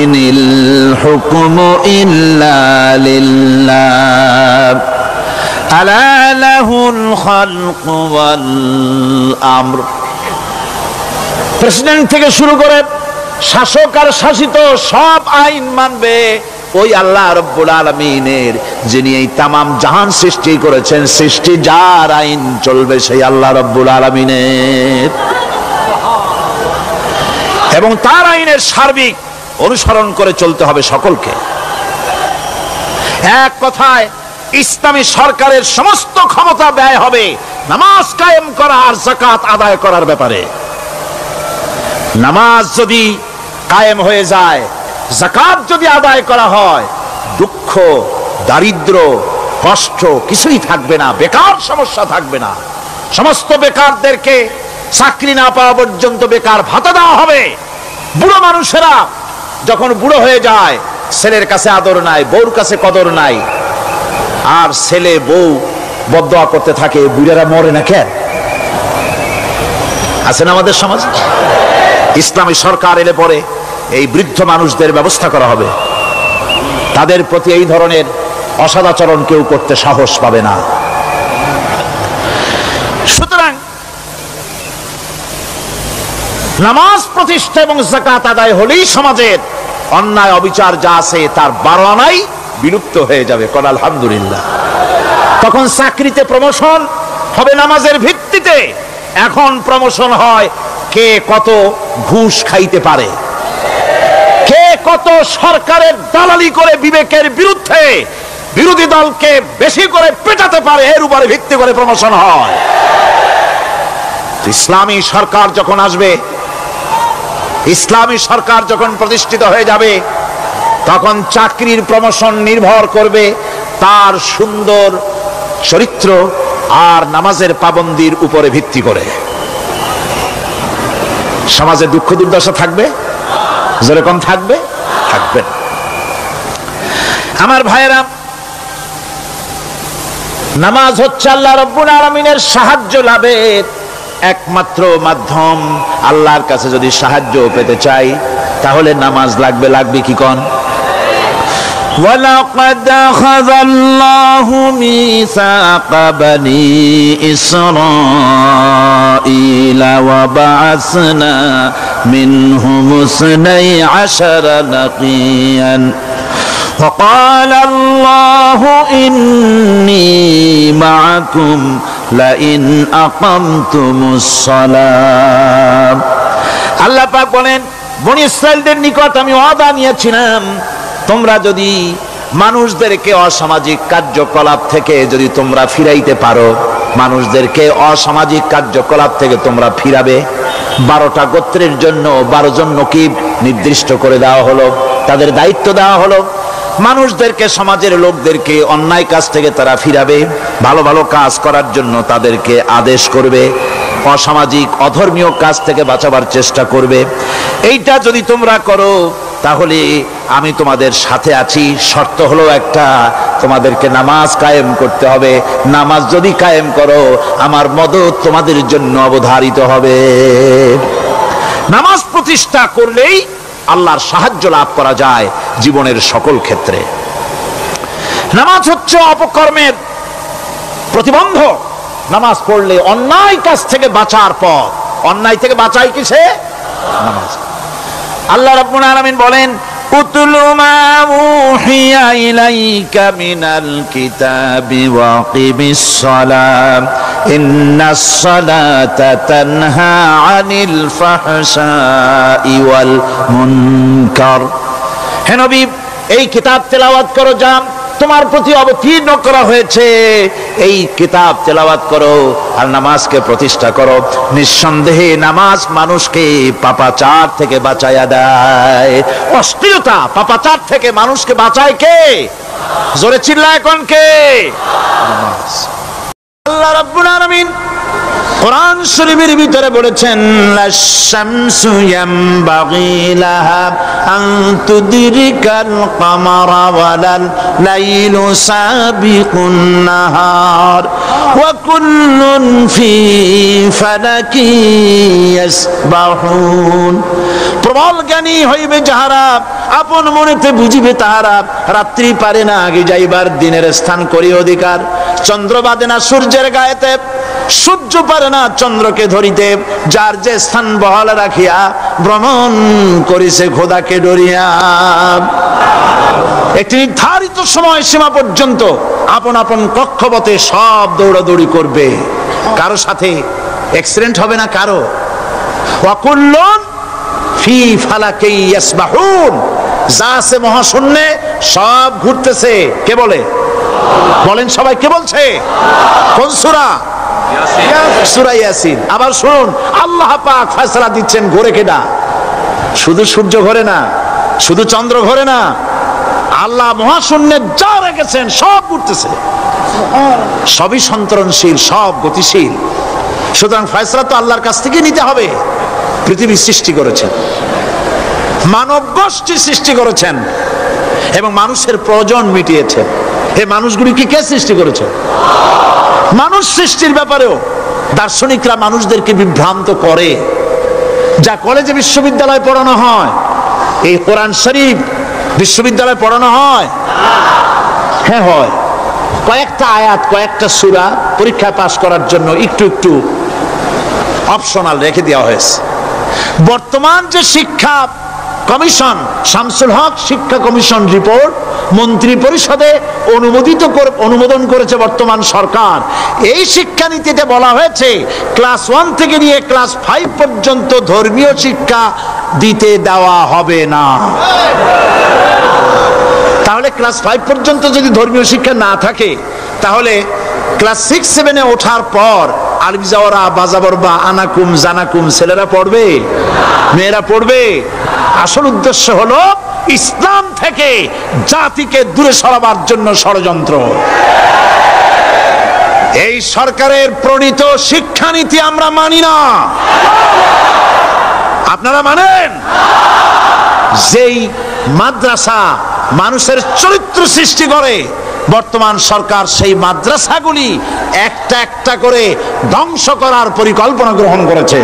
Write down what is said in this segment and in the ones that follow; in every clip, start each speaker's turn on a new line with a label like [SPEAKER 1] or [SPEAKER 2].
[SPEAKER 1] ইনিল হুকমু ইল্লা লিল্লাহ আলা লাহুল খালকু ওয়াল আমর। প্রেসিডেন্ট থেকে শুরু করে শাসক আর শাসিত সব আইন মানবে ওই আল্লাহ রাব্বুল আলামিনের, যিনি এই তামাম জাহান সৃষ্টি করেছেন। সৃষ্টি যার আইন চলবে সেই আল্লাহ রাব্বুল আলামিনের, এবং তার আইনের সার্বিক অনুসরণ করে চলতে হবে সকলকে। এক কথায় ইসলামী সরকারের সমস্ত ক্ষমতা ব্যয় হবে নামাজ কায়েম করা আর যাকাত আদায় করার ব্যাপারে। নামাজ যদি কায়েম হয়ে যায়, যাকাত যদি আদায় করা হয়, দুঃখ, দারিদ্র, কষ্ট কিছুই থাকবে না, বেকার সমস্যা থাকবে না। সমস্ত বেকারদেরকে চাকরি না পাওয়া পর্যন্ত বেকার ভাতা দেওয়া হবে। বুড়ো মানুষেরা যখন বুড়ো হয়ে যায়, ছেলের কাছে আদর নাই, বউর কাছে কদর নাই, আর ছেলে বউ বদদোয়া করতে থাকে, বুড়ারা মরে না কেন? আছে না আমাদের সমাজ? ইসলামী সরকার এলে পরে এই বৃদ্ধ মানুষদের ব্যবস্থা করা হবে। তাদের প্রতি এই ধরনের অসদাচরণ কেউ করতে সাহস পাবে না। সুতরাং নামাজ প্রতিষ্ঠা এবং যাকাত আদায় হলেই সমাজের অন্যায় অবিচার যা আছে তার 12 আনাই বিলুপ্ত হয়ে যাবে। কোন আলহামদুলিল্লাহ। তখন চাকরিতে প্রমোশন হবে নামাজের ভিত্তিতে। এখন প্রমোশন হয় কে কত ঘুষ খাইতে পারে, কে কত সরকারের দালালি করে বিবেকের বিরুদ্ধে বিরোধী দলকে বেশি করে পেটাতে পারে, এর উপরে ভিত্তি করে প্রমোশন হয়। ইসলামী সরকার যখন আসবে, ইসলামী সরকার যখন প্রতিষ্ঠিত হয়ে যাবে, তখন চাকরির প্রমোশন নির্ভর করবে তার সুন্দর চরিত্র আর নামাজের পাবন্দির উপরে ভিত্তি করে। সমাজে দুঃখ দুর্দশা থাকবে, যেরকম থাকবে থাকবে। আমার ভাইয়েরা, নামাজ হচ্ছে আল্লাহ রাব্বুল আলামিনের সাহায্য লাভের একমাত্র মাধ্যম। আল্লাহর কাছে যদি সাহায্য পেতে চাই তাহলে নামাজ লাগবে। লাগবে কি কোন? وَلَقَدْ أَخَذَ اللَّهُ مِيثَاقَ بَنِي إِسْرَائِيلَ وَبَعَثْنَا مِنْهُمُ 12 نَقِيًّا وَقَالَ اللَّهُ إِنِّي مَعَكُمْ لَئِنْ أَقَمْتُمُ الصَّلَاةَ। আল্লাহ পাক বলেন, বনি ইসরাইলদের নিকট আমি ওয়াদা নিয়েছিলাম, তোমরা যদি মানুষদেরকে অসামাজিক কার্যকলাপ থেকে যদি তোমরা ফিরাইতে পারো, মানুষদেরকে অসামাজিক কার্যকলাপ থেকে তোমরা ফিরাবে। 12টা গোত্রের জন্য 12 জন নকিব নির্দিষ্ট করে দেওয়া হলো, তাদের দায়িত্ব দেওয়া হলো। মানুষদেরকে, সমাজের লোকদেরকে অন্যায় কাজ থেকে তারা ফিরাবে, ভালো ভালো কাজ করার জন্য তাদেরকে আদেশ করবে, অসামাজিক অধর্মীয় কাজ থেকে বাঁচাবার চেষ্টা করবে। এইটা যদি তোমরা করো তাহলে আমি তোমাদের সাথে আছি। শর্ত হলো একটা, তোমাদেরকে নামাজ কায়েম করতে হবে। নামাজ যদি কায়েম করো, আমার মদদ তোমাদের জন্য অবধারিত হবে। নামাজ প্রতিষ্ঠা করলেই আল্লাহর সাহায্য লাভ করা যায় জীবনের সকল ক্ষেত্রে। নামাজ হচ্ছে অপকর্মের প্রতিবন্ধক। নামাজ পড়লে অন্যায় কাজ থেকে বাঁচার পথ। অন্যায় থেকে বাঁচাই কিসে? নামাজ। আল্লাহ রাব্বুল আলামিন বলেন, উতলু মা উহিয়া ইলাইকা মিনাল কিতাবি ওয়াকিমিস সালাম ইন্নাস সালাতা তানহা আনিল ফাহশাই ওয়াল মুনকার। হে নবী, এই কিতাব তেলাওয়াত করো যা তোমার প্রতি অবতীর্ণ করা হয়েছে। এই কিতাব তেলাওয়াত করো আর নামাজকে প্রতিষ্ঠা করো। নিঃসন্দেহে নামাজ মানুষকে পাপাচার থেকে বাঁচায়া দেয়। অশ্লীলতা, পাপাচার থেকে মানুষকে বাঁচায় কে? জোরে চিল্লায় কোন কে? নামাজ। আল্লাহ রাব্বুল আলামিন কোরআন শরীফের ভিতরে বলেছেন লাশ-শামসু ইয়ামবাগি লাহা আন তুদরিকাল কামারা ওয়ালাল লাইলু সাবিকুন নাহার ওয়া কুল্লুন ফি ফালাকি ইয়াসবাহুন। প্রবল জ্ঞানী হইবে যাহারা, আপন মনেতে বুঝিবে তাহারা, রাত্রি পারে না আগে যাইবার, দিনের স্থান করি অধিকার। চন্দ্র বাদে না সূর্যের গায়েতে, সূর্য পারে না চন্দ্রকে ধরিতে, যার যে স্থান বহাল রাখিয়া ভ্রমণ করিছে খোদাকে ডরিয়া। একটি নির্ধারিত সময় সীমা পর্যন্ত আপন আপন কক্ষপথে সব দৌড়াদৌড়ি করবে, কারো সাথে অ্যাক্সিডেন্ট হবে না কারো। ওয়াকুল্লুন ফি ফালাকি ইয়াসবাহুন, যা আছে মহাশূন্যে সব ঘুরতেছে। কে বলে? বলেন সবাই, কে বলছে? কোন সূরা? সূরা ইয়াসিন। আবার শুনুন, আল্লাহ পাক ফয়সালা দিচ্ছেন ঘোরে কেডা? শুধু সূর্য ঘোরে না, শুধু চন্দ্র ঘোরে না, আল্লাহ মহাশূন্যে যা রেখেছেন সব ঘুরতেছে, সবই সন্তরণশীল, সব গতিশীল। সুতরাং ফয়সালা তো আল্লাহর কাছ থেকে নিতে হবে। পৃথিবী সৃষ্টি করেছেন, মানব গোষ্ঠী সৃষ্টি করেছেন এবং মানুষের প্রয়োজন মিটিয়েছেন। এই মানুষগুলিকে কে সৃষ্টি করেছে? মানুষ সৃষ্টির ব্যাপারেও দার্শনিকরা মানুষদেরকে বিভ্রান্ত করে। যা কলেজে বিশ্ববিদ্যালয়ে পড়ানো হয়, এই কোরআন শরীফ বিশ্ববিদ্যালয়ে পড়ানো হয়? হ্যাঁ হয়। কয়েকটা আয়াত, কয়েকটা সূরা পরীক্ষায় পাস করার জন্য একটু একটু অপশনাল রেখে দেওয়া হয়েছে। বর্তমান যে শিক্ষা কমিশন, শামসুল হক শিক্ষা কমিশন রিপোর্ট মন্ত্রী পরিষদে অনুমোদন করেছে বর্তমান সরকার। এই শিক্ষানীতিতে বলা হয়েছে ক্লাস 1 থেকে নিয়ে ক্লাস 5 পর্যন্ত ধর্মীয় শিক্ষা দিতে দেওয়া হবে না। তাহলে ক্লাস 5 পর্যন্ত যদি ধর্মীয় শিক্ষা না থাকে, তাহলে ক্লাস 6-7-এ ওঠার পর আলিফ জাওরা বাজাবর বা আনাকুম জানাকুম ছেলেরা পড়বে? মেয়েরা পড়বে? আসল উদ্দেশ্য হলো ইসলাম থেকে জাতিকে দূরে সরাবার জন্য ষড়যন্ত্র। এই সরকারের প্রণীত শিক্ষানীতি আমরা মানি না। আপনারা মানেন? যেই মাদ্রাসা মানুষের চরিত্র সৃষ্টি করে, বর্তমান সরকার সেই মাদ্রাসাগুলি একটা একটা করে ধ্বংস করার পরিকল্পনা গ্রহণ করেছে।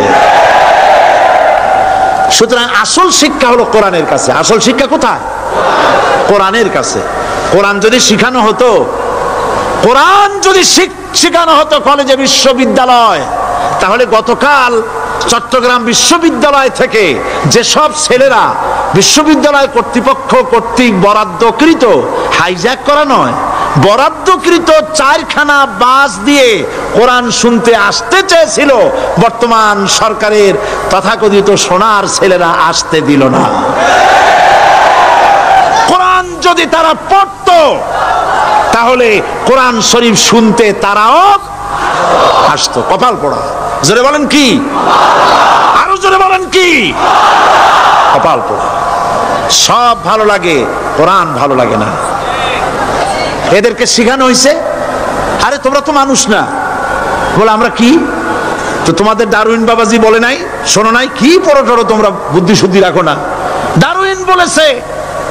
[SPEAKER 1] সুতরাং আসল শিক্ষা হলো কোরআনের কাছে। আসল শিক্ষা কোথায়? কোরআনের কাছে। কোরআন যদি শিখানো হতো, কোরআন যদি শিখানো হতো কলেজে বিশ্ববিদ্যালয়, তাহলে গতকাল চট্টগ্রাম বিশ্ববিদ্যালয় থেকে যেসব ছেলেরা বিশ্ববিদ্যালয় কর্তৃপক্ষ কর্তৃক বরাদ্দকৃত, হাইজ্যাক করা নয়, বরাদ্দকৃত 4খানা বাস দিয়ে কোরআন শুনতে আসতে চেয়েছিল, বর্তমান সরকারের তথাকথিত সোনার ছেলেরা আসতে দিল না। কোরআন যদি তারা পড়তো, তাহলে কোরআন শরীফ শুনতে তারাও আসতো। কপাল পোড়া। জোরে বলেন কি? আরো জোরে বলেন কি? কপাল পোড়া। সব ভালো লাগে, কোরআন ভালো লাগে না। এদেরকে শিখানো হয়েছে, আরে তোমরা তো মানুষ না। বলে আমরা কি? তো তোমাদের ডারউইন বাবাজি বলে নাই, শোনো নাই? কি পড়ো টড়ো তোমরা, বুদ্ধি শুদ্ধি রাখো না। ডারউইন বলেছে,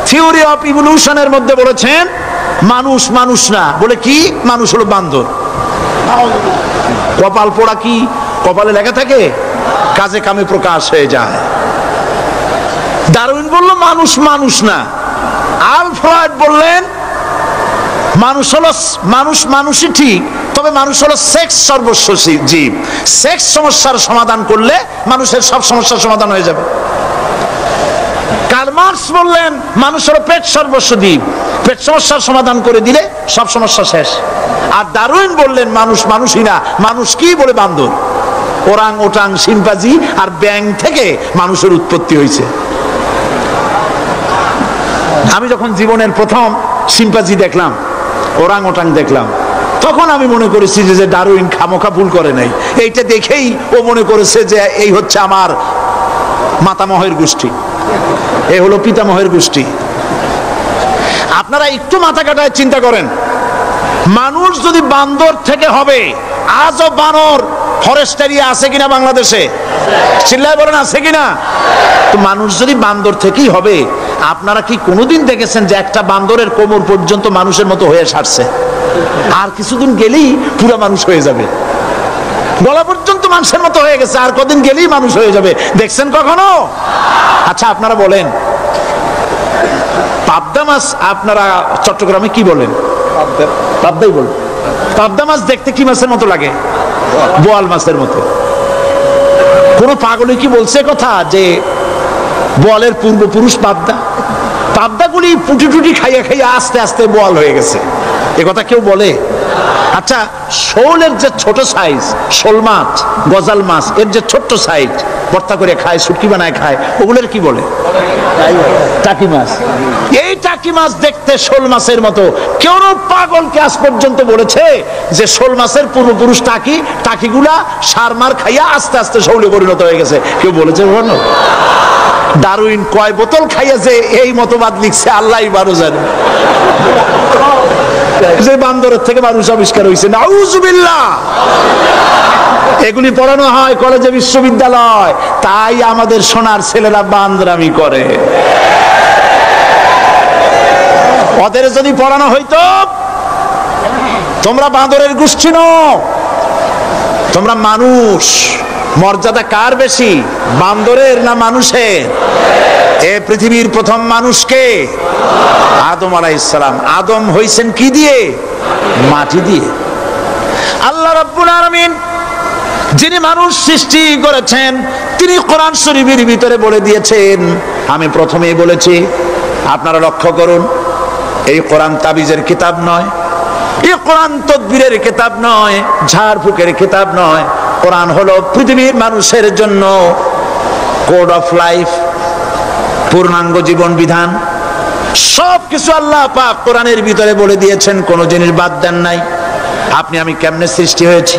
[SPEAKER 1] থিওরি অফ ইভলিউশনের মধ্যে বলেছেন মানুষ মানুষ না। বলে কি? মানুষ হলো বান্দর। কপাল পোড়া। কি কপালে লেখা থাকে? কাজে কামে প্রকাশ হয়ে যায়। ডারউইন বলল মানুষ মানুষ না। আলফ্রেড বললেন মানুষ হলো মানুষই ঠিক, তবে মানুষ হলো সেক্স সর্বস্ব জীব। সেক্স সমস্যার সমাধান করলে মানুষের সব সমস্যার সমাধান হয়ে যাবে। কার্ল মার্কস বললেন মানুষ হলো পেট সর্বস্ব জীব, পেট সমস্যার সমাধান করে দিলে সব সমস্যা শেষ। আর ডারউইন বললেন মানুষ মানুষই না, মানুষ কি? বলে বান্দর। ওরাং ওটাং শিম্পাজি আর ব্যাং থেকে মানুষের উৎপত্তি হয়েছে। আমি যখন জীবনের প্রথম শিম্পাজি দেখলাম, ওরাং ওটাং দেখলাম, তখন আমি মনে করেছি যে ডারউইন খামোখা ভুল করে নাই। এইটা দেখেই ও মনে করেছে যে এই হচ্ছে আমার মাতামহের গোষ্ঠী, এ হলো পিতামহের গোষ্ঠী। আপনারা একটু মাথা কাটায় চিন্তা করেন, মানুষ যদি বান্দর থেকে হবে, আজও বানর ফরেস্ট এরিয়া আছে কিনা বাংলাদেশে? চিল্লায় বলেন আছে কিনা? তো মানুষ যদি বান্দর থেকেই হবে, আপনারা কি কোনোদিন দেখেছেন যে একটা বান্দরের কোমর পর্যন্ত মানুষের মতো হয়ে সারছে? আর কিছুদিন গেলেই পুরো মানুষ হয়ে যাবে, গলা পর্যন্ত মানুষের মতো হয়ে গেছে, আর কদিন গেলেই মানুষ হয়ে যাবে। দেখছেন কখনো? আচ্ছা আপনারা বলেন, পাবদা মাছ আপনারা চট্টগ্রামে কি বলেন? পাবদাই বলেন। পাবদা মাছ দেখতে কি মাছের মতো লাগে? বোয়াল মাছের মতো। কোন পাগলে কি বলছে কথা যে বোয়ালের পূর্বপুরুষ পাবদা? পাবদাগুলি পুটি টুটি খাইয়া খাইয়া আস্তে আস্তে বোয়াল হয়ে গেছে, এ কথা কেউ বলে? আচ্ছা শোলের যে ছোট সাইজ, শোল মাছ, গজাল মাছ, এর যে ছোট্ট সাইজ ভর্তা করে খায়, শুটকি বানায় খায়, ওগুলোর কি বলে? টাকি মাছ। এই টাকি মাছ দেখতে শোল মাছের মতো। কেউ পাগলকে আজ পর্যন্ত বলেছে যে শোল মাছের পূর্বপুরুষ টাকি, টাকিগুলা সারমার খাইয়া আস্তে আস্তে শৌলে পরিণত হয়ে গেছে? কেউ বলেছে কখনো? ডারউইন কয় বোতল খাইয়া যে এই মতবাদ লিখছে আল্লাহই ভালো জানে, যে বান্দরের থেকে মানুষ আবিষ্কার হয়েছে। নাউজুবিল্লাহ। এগুলি পড়ানো হয় কলেজে, বিশ্ববিদ্যালয়, তাই আমাদের সোনার ছেলেরা বান্দরামি করে। ওদের যদি পড়ানো হইতো তোমরা বান্দরের গোষ্ঠী নও, তোমরা মানুষ। মর্যাদা কার বেশি, বান্দরের না মানুষের? এ পৃথিবীর প্রথম মানুষকে আদম আলাইহিস সালাম। আদম হইছেন কি দিয়ে? মাটি দিয়ে। আল্লাহ রাব্বুল আলামিন যিনি মানুষ সৃষ্টি করেছেন, তিনি কোরআন শরীফের ভিতরে বলে দিয়েছেন। আমি প্রথমেই বলেছি, আপনারা লক্ষ্য করুন, এই কোরআন তাবিজের কিতাব নয়, এই কোরআন তদবিরের কিতাব নয়, ঝাড়ফুঁকের কিতাব নয়। কোরআন হলো পৃথিবীর মানুষের জন্য কোড অফ লাইফ, পূর্ণাঙ্গ জীবন বিধান। সবকিছু আল্লাহ পাক কোরআনের ভিতরে বলে দিয়েছেন, কোন জিনিস বাদ দেন নাই। আপনি আমি কেমনে সৃষ্টি হয়েছি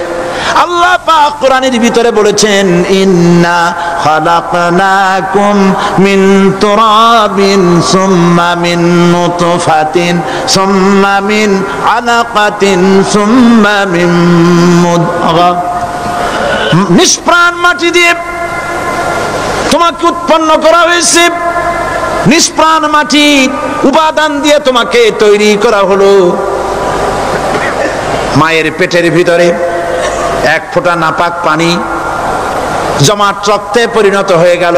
[SPEAKER 1] আল্লাহ পাক কোরআনের ভিতরে বলেছেন, ইন্না খালাকনাকুম মিন তুরাবিন সুম্মা মিন নুতফাতিন সুম্মা মিন আলাকাতিন সুম্মা মিন মুদগা। নিষ্প্রাণ মাটি দিয়ে তোমাকে উৎপন্ন করা হয়েছে, নিষ্প্রাণ মাটি উপাদান দিয়ে তোমাকে তৈরি করা হলো। মায়ের পেটের ভিতরে এক ফোঁটা নাপাক পানি জমাট রক্তে পরিণত হয়ে গেল,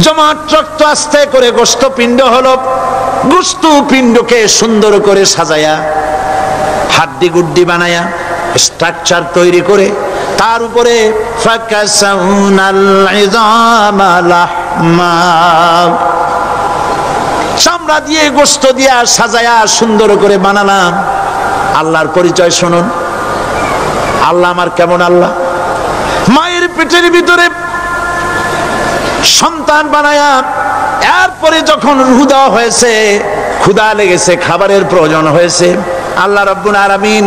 [SPEAKER 1] জমাট রক্ত আস্তে করে গোস্ত পিণ্ড হলো, গোস্ত পিণ্ডকে সুন্দর করে সাজায়া হাড্ডি গুড্ডি বানায়া স্ট্রাকচার তৈরি করে তার উপরে চামড়া দিয়ে গোস্ত দিয়া সাজায়া সুন্দর করে বানালাম। আল্লাহর পরিচয় শুনুন, আল্লাহ আমার কেমন আল্লাহ। মায়ের পেটের ভিতরে সন্তান বানায়া এরপরে যখন রূহ দেওয়া হয়েছে, ক্ষুধা লেগেছে, খাবারের প্রয়োজন হয়েছে, আল্লাহ রাব্বুল আলামিন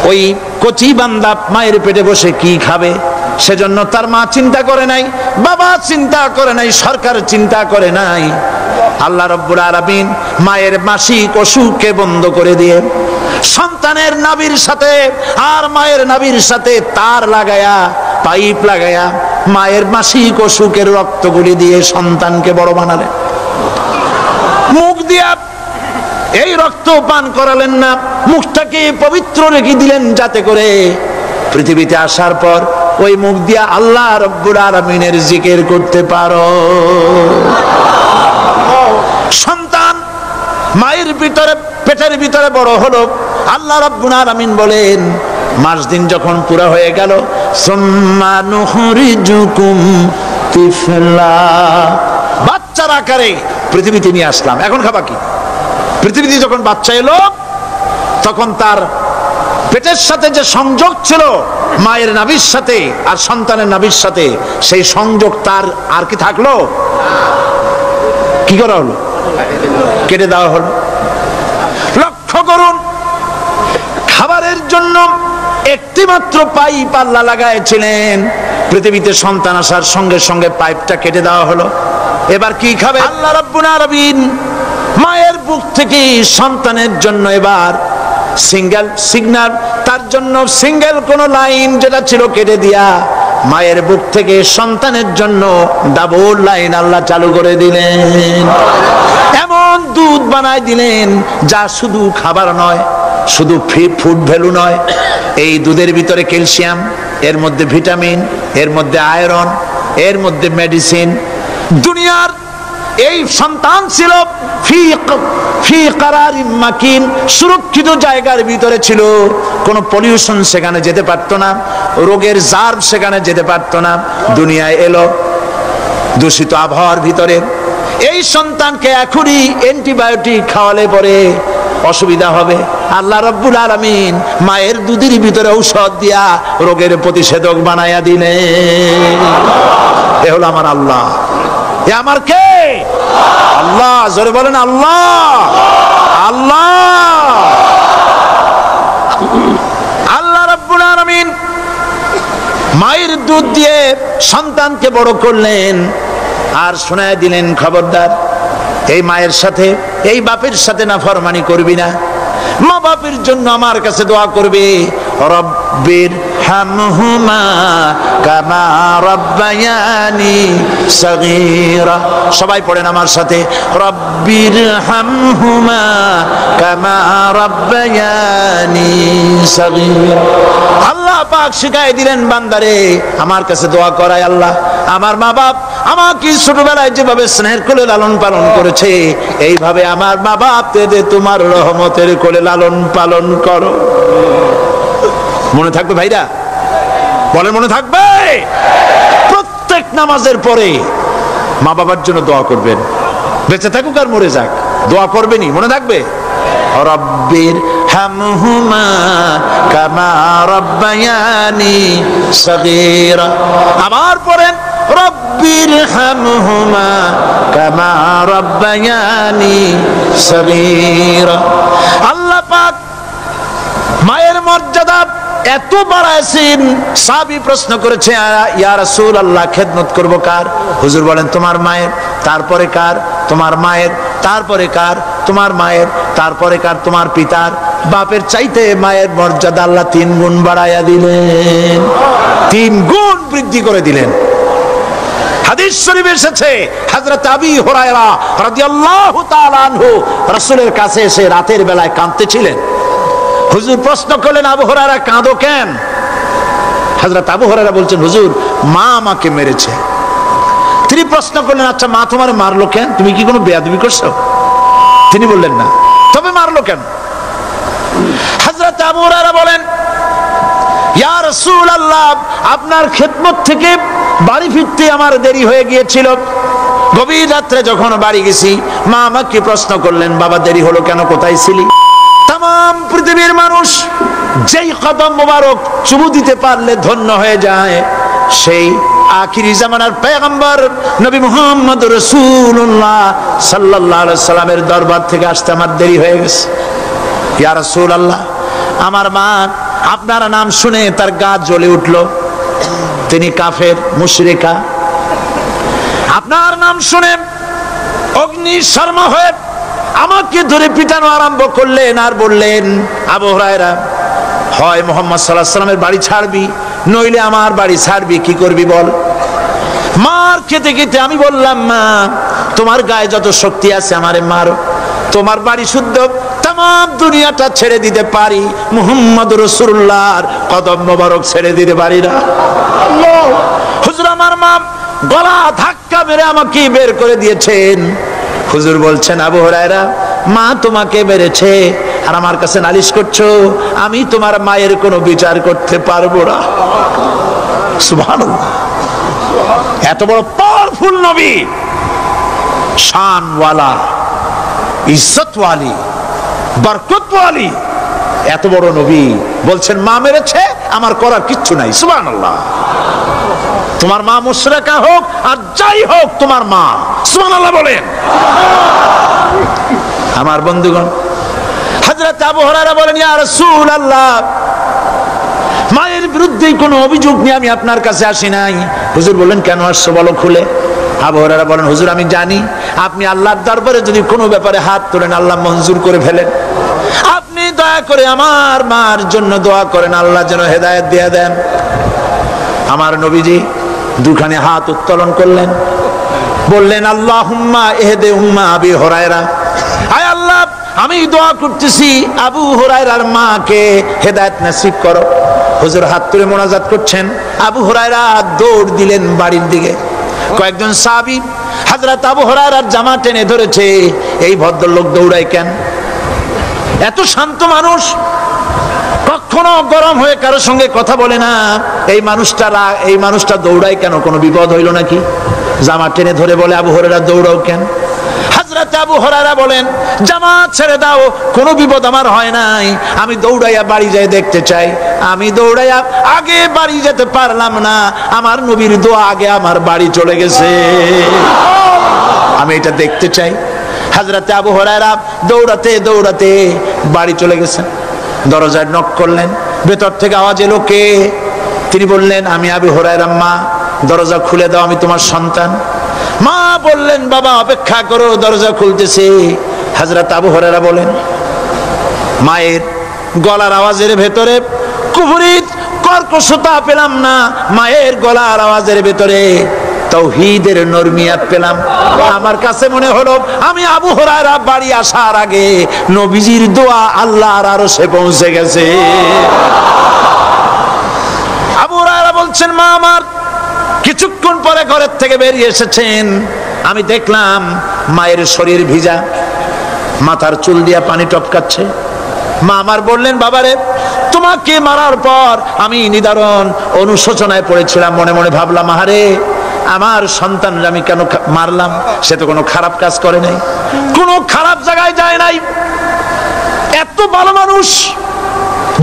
[SPEAKER 1] ওই কচি বান্দা মায়ের পেটে বসে কি খাবে, সেজন্য তার মা চিন্তা করে নাই, বাবা চিন্তা করে নাই, সরকার চিন্তা করে নাই। আল্লাহ রাব্বুল আলামিন মায়ের মাসিক অসুখকে বন্ধ করে দিয়ে সন্তানের নাভির সাথে আর মায়ের নাভির সাথে তার লাগায়া, পাইপ লাগায়া মায়ের মাসিক অসুখের রক্তগুলি দিয়ে সন্তানকে বড় বানালেন। মুখ দিয়া এই রক্ত পান করালেন না, মুখটাকে পবিত্র রেখে দিলেন যাতে করে পৃথিবীতে আসার পর ওই মুখ দিয়া আল্লাহ রাব্বুল আলামিনের জিকির করতে পারো। সন্তান মায়ের ভিতরে পেটের ভিতরে বড় হলো, আল্লাহ রাব্বুল আলামিন বলেন মাস দিন যখন পুরো হয়ে গেল, সুম্মা নুখরিজুকুম তিফলা, বাচ্চার আকারে পৃথিবীতে নিয়ে আসলাম। এখন খাবা কি? পৃথিবীতে যখন বাচ্চা এলো তখন তার পেটের সাথে যে সংযোগ ছিল মায়ের নাভির সাথে আর সন্তানের নাভির সাথে, সেই সংযোগ তার আর কি থাকলো? কি করা হলো? কেটে দেওয়া হলো। লক্ষ্য করুন, খাবারের জন্য একটি মাত্র পাইপ আল্লাহ লাগাইছিলেন, পৃথিবীতে সন্তান আসার সঙ্গে সঙ্গে পাইপটা কেটে দেওয়া হলো। এবার কি খাবে? আল্লাহ রাব্বুল আলামিন মায়ের বুক থেকে সন্তানের জন্য এবার সিগন্যাল তার জন্য সিঙ্গেল কোন লাইন যেটা ছিল কেটে দিয়া মায়ের বুক থেকে সন্তানের জন্য ডাবল লাইন আল্লাহ চালু করে দিলেন। এমন দুধ বানায় দিলেন যা শুধু খাবার নয়, শুধু ফুড ভ্যালু নয়, এই দুধের ভিতরে ক্যালসিয়াম, এর মধ্যে ভিটামিন, এর মধ্যে আয়রন, এর মধ্যে মেডিসিন। দুনিয়ার এই সন্তান ছিল ফি কারারিম মাকিন, সুরক্ষিত জায়গার ভিতরে ছিল, কোনো পলিউশন সেখানে যেতে পারতো না, রোগের জার্ম সেখানে যেতে পারতো না। দুনিয়ায় এলো দূষিত আবহাওয়ার ভিতরে, এই সন্তানকে এখনই অ্যান্টিবায়োটিক খাওয়ালে পরে অসুবিধা হবে। আল্লাহ রাব্বুল আলামিন মায়ের দুধের ভিতরে ঔষধ দিয়া রোগের প্রতিষেধক বানায়া দিলেন। এ হলো আমার আল্লাহ। এ আমার কে? আল্লাহ। জোরে বলেন আল্লাহ। আল্লাহ আল্লাহ রাব্বুল আলামিন মায়ের দুধ দিয়ে সন্তানকে বড় করলেন আর শোনায় দিলেন, খবরদার এই মায়ের সাথে, এই বাপের সাথে নাফরমানি করবি না। মা বাপের জন্য আমার কাছে দোয়া করবে, রব্বির হামহুমা কামা রাব্বায়ানি সগীরা। সবাই পড়েন আমার সাথে, রব্বির হামহুমা কামা রাব্বায়ানি সগীরা। আল্লাহ পাক শিখাই দিলেন বান্দারে আমার কাছে দোয়া করায়, আল্লাহ আমার মা বাপ আমাকে ছোটবেলায় যেভাবে স্নেহের কোলে লালন পালন করেছে, এইভাবে আমার মা বাপকে তোমার রহমতের কোলে লালন পালন করো। মনে থাকবে ভাইরা? বলেন মনে থাকবে? প্রত্যেক নামাজের পরে মা বাবার জন্য দোয়া করবেন, বেঁচে থাকুক আর মরে যাক, দোয়া করবেনই। মনে থাকবে? রব্বির হামহুমা কামা রাব্বায়ানি সগীরা। আবার পড়েন, রব্বির হামহুমা কামা রাব্বায়ানি সগীরা। আল্লাহ পাক মায়ের মর্যাদা এত বাড়াইছেন, সাহাবী প্রশ্ন করেছে, ইয়া রাসূলুল্লাহ খেদমত করব কার? হুজুর বলেন তোমার মায়ের, তারপরে কার? তোমার মায়ের, তারপরে কার? তোমার মায়ের, তারপরে কার? তোমার পিতার। বাপের চাইতে মায়ের মর্যাদা আল্লাহ 3 গুণ বাড়াইয়া দিলেন, 3 গুণ বৃদ্ধি করে দিলেন। হাদিস শরীফে এসেছে, হযরত আবী হুরায়রা রাদিয়াল্লাহু তাআলা আনহু রাসূলের কাছে এসে রাতের বেলায় কাঁদতেছিলেন। হুজুর প্রশ্ন করলেন, আবু হুরায়রা কাঁদো কেন? হযরত আবু হুরায়রা বলছেন, হুজুর মা আমাকে মেরেছে। তিনি প্রশ্ন করলেন, আচ্ছা মা তোমার মারলো কেন? তুমি কি কোনো বেয়াদবি করছো? তিনি বললেন না। তবে মারলো কেন? হযরত আবু হুরায়রা বলেন, ইয়া রাসূলুল্লাহ আপনার খেদমত থেকে বাড়ি ফিরতে আমার দেরি হয়ে গিয়েছিল। গভীর রাত্রে যখন বাড়ি গেছি, মা আমাকে প্রশ্ন করলেন, বাবা দেরি হলো কেন, কোথায় ছিলি? তাম পৃথিবীর মানুষ যেই কদম মোবারক চুমু দিতে পারলে ধন্য হয়ে যায়, সেই আখিরি জামানার পয়গম্বর নবী মুহাম্মদ রাসূলুল্লাহ সাল্লাল্লাহু আলাইহি সাল্লামের দরবার থেকে আসতে আমার দেরি হয়ে গেছে। ইয়া রাসূলুল্লাহ আমার মা আপনার নাম শুনে তার গা জ্বলে উঠলো, তিনি কাফের মুশরিকা। আপনার নাম শুনে অগ্নি শর্মা হয়ে আমাকে ধরে পিটানো আরম্ভ করলেন আর বললেন, আবু হুরায়রা হয় মুহাম্মদ সাল্লাল্লাহু আলাইহি সাল্লামের বাড়ি ছাড়বি, নইলে আমার বাড়ি ছাড়বি, কি করবি বল? মার খেতে খেতে আমি বললাম, মা তোমার গায়ে যত শক্তি আছে আমারে মারো, তোমার বাড়ি শুদ্ধ, তাম দুনিয়াটা ছেড়ে দিতে পারি, মুহাম্মদ রাসূলুল্লাহর কদম মোবারক ছেড়ে দিতে পারি না। হুজুর আমার মা গলা ধাক্কা মেরে আমাকে বের করে দিয়েছেন। হুজুর বলছেন, আবু হুরায়রা মা তোমাকে মেরেছে আর আমার কাছে নালিশ করছো, আমি তোমার মায়ের কোনো বিচার করতে পারবো না। সুবহানাল্লাহ। এত বড় পাওয়ারফুল নবী, শানওয়ালা, ইজ্জতওয়ালি, বরকতওয়ালি, এত বড় নবী বলছেন মা মেরেছে, আমার করার কিচ্ছু নাই। সুবহানাল্লাহ। তোমার মা মুশরিকা হোক আর যাই হোক, তোমার মা। সুবহানাল্লাহ বলেন। আমার বন্ধুগণ, হযরত আবু হুরায়রা বলেন, ইয়া রাসূলুল্লাহ মায়ের বিরুদ্ধে কোনো অভিযোগ নিয়ে আমি আপনার কাছে আসি নাই। হুজুর বললেন, কেন আসছো বলো খুলে। আবু হুরায়রা বলেন, হুজুর আমি জানি আপনি আল্লাহর দরবারে যদি কোনো ব্যাপারে হাত তোলেন আল্লাহ মঞ্জুর করে ফেলেন। আপনি দয়া করে আমার মার জন্য দোয়া করেন, আল্লাহ যেন হেদায়েত দিয়ে দেন। আমার নবীজি দুখানে হাত উত্তোলন করলেন, বললেন আল্লাহুম্মা ইহদি উম্মা আবি হুরায়রা, আয় আল্লাহ আমি দোয়া করতেছি আবু হুরায়রার মাকে হেদায়েত নসিব করো। হুজুর হাত তুলে মোনাজাত করছেন, আবু হুরায়রা দৌড় দিলেন বাড়ির দিকে। কয়েকজন সাহাবী হযরত আবু হুরায়রার জামা টেনে ধরেছে, এই ভদ্রলোক দৌড়ায় কেন? এত শান্ত মানুষ, কখনো গরম হয়ে কারো সঙ্গে কথা বলে না, এই মানুষটা দৌড়ায় কেন? কোনো বিপদ হইল নাকি? জামা টেনে ধরে বলে আবু হুরায়রা দৌড়াও কেন? হযরত আবু হুরায়রা বলেন জামা ছেড়ে দাও, কোনো বিপদ আমার হয় নাই, আমি দৌড়াইয়া বাড়ি যাই দেখতে চাই। আমি দৌড়াইয়া আগে বাড়ি যেতে পারলাম না, আমার নবীর দোয়া আগে আমার বাড়ি চলে গেছে, আমি এটা দেখতে চাই। হযরত আবু হুরায়রা দৌড়াতে দৌড়াতে বাড়ি চলে গেছেন। দরজায় নক করলেন, ভেতর থেকে আওয়াজ এলো কে? তিনি বললেন আমি আবু হুরায়রা, মা দরজা খুলে দাও, আমি তোমার সন্তান। মা বললেন বাবা অপেক্ষা করো, দরজা খুলতেছে। হযরত আবু হুরায়রা বলেন মায়ের গলার আওয়াজের ভেতরে কুফরি কর্কশতা পেলাম না, মায়ের গলার আওয়াজের ভেতরে তাওহীদের নরমিয়াত পেলাম। আমার কাছে মনে হলো আমি আবু হুরায়রা বাড়ি আসার আগে নবীজির দোয়া আল্লাহর আরশে পৌঁছে গেছে। আবু হুরায়রা বলছেন মা আমার কিছুক্ষণ পরে ঘরের থেকে বেরিয়ে এসেছেন, আমি দেখলাম মায়ের শরীর ভিজা, মাথার চুল দিয়া পানি টপকাচ্ছে। মা আমার বললেন বাবারে তোমাকে মারার পর আমি নিদারুণ অনুশোচনায় পড়েছিলাম, মনে মনে ভাবলাম আহারে আমার সন্তানরা আমি কেন মারলাম? সে তো কোনো খারাপ কাজ করে নাই, কোনো খারাপ জায়গায় যায় নাই, এত ভালো মানুষ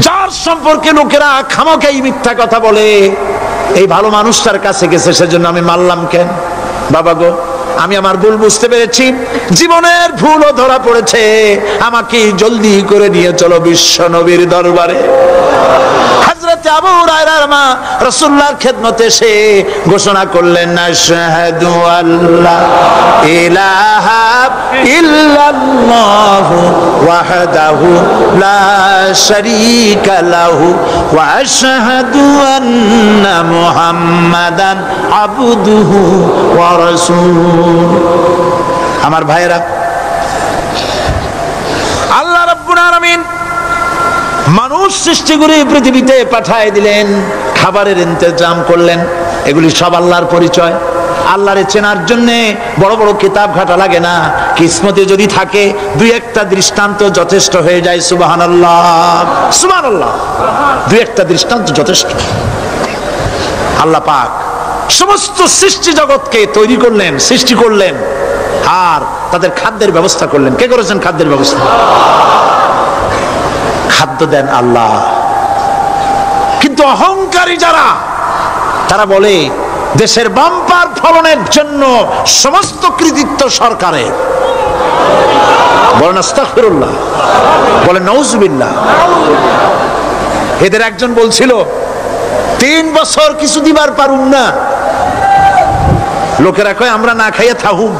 [SPEAKER 1] যার সম্পর্কে লোকেরা খামোখাই মিথ্যা কথা বলে, এই ভালো মানুষটার কাছে গেছে, সেজন্য আমি মারলাম কেন? বাবা গো আমি আমার ভুল বুঝতে পেরেছি, জীবনের ভুলও ধরা পড়েছে, আমাকে জলদি করে নিয়ে চলো বিশ্ব নবীর দরবারে। হযরত আবু হুরায়রার মা রাসূলুল্লাহর খেদমতে এসে ঘোষণা করলেন আশহাদু আল্লা ইলাহা ইল্লাল্লাহু ওয়াহদাহু লা শারীকা লাহু ওয়া আশহাদু আন্না মুহাম্মাদান আবদুহু ওয়া রাসূলুহু। আমার ভাইরা, আল্লাহ রাব্বুল আলামিন মানুষ সৃষ্টি করে পৃথিবীতে পাঠায় দিলেন, খাবারের ইন্তজাম করলেন, এগুলি সব আল্লাহর পরিচয়। আল্লাহরে চেনার জন্য বড় বড় কিতাব ঘাটা লাগে না, কিসমতে যদি থাকে দুই একটা দৃষ্টান্ত যথেষ্ট হয়ে যায়। সুবহানাল্লাহ সুবহানাল্লাহ, দুই একটা দৃষ্টান্ত যথেষ্ট। আল্লাহ পাক সমস্ত সৃষ্টি জগৎকে তৈরি করলেন, সৃষ্টি করলেন, আর তাদের খাদ্যের ব্যবস্থা করলেন। কে করেছেন খাদ্যের ব্যবস্থা? খাদ্য দেন আল্লাহ। কিন্তু অহংকারী যারা, তারা বলে দেশের বাম্পার ফলনের জন্য সমস্ত কৃতিত্ব সরকারের। বলেন আস্তাগফিরুল্লাহ, বলেন নাউজুবিল্লাহ। এদের একজন বলছিল 3 বছর কিছু দিবার পারুম না, লোকেরা কয় আমরা না খাইয়া থাকুম,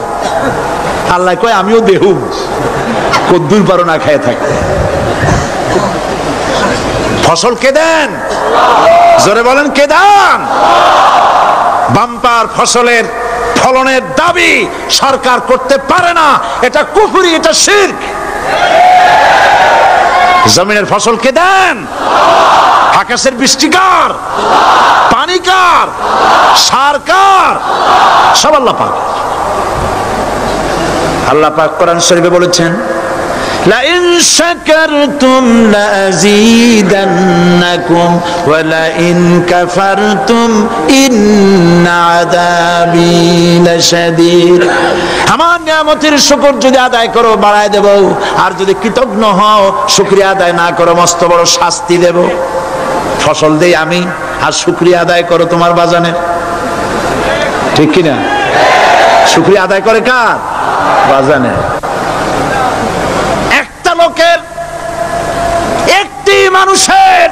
[SPEAKER 1] আল্লাহ কয় আমিও দেহুম, কদ্দুর পারো না খাইয়া থাকতে। ফসল কে দেন? জোরে বলেন কে দেন? বাম্পার ফসলের ফলনের দাবি সরকার করতে পারে না, এটা কুফরি, এটা শিরক। জমিনের ফসল কে দেন? আকাশের বৃষ্টি কার? পানি কার? সার কার? সব আল্লাহ পাক। আল্লাহ পাক কোরআন শরীফে বলেছেন লাইন শাকারতুম লাযীদান্নাকুম ওয়া লাইন কাফারতুম ইন্না আযাবী লাশাদীদ। আমার নিয়ামতের শুকর যদি আদায় করো বাড়ায় দেব, আর যদি কৃতজ্ঞ হও শুকরিয়া আদায় না করো মস্ত বড় শাস্তি দেব। ফসল দেই আমি, আর শুকরিয়া আদায় করো তোমার বাজানের, ঠিক কিনা? শুকরিয়া আদায় করে কার? বাজানের। একটা লোকের, একটি মানুষের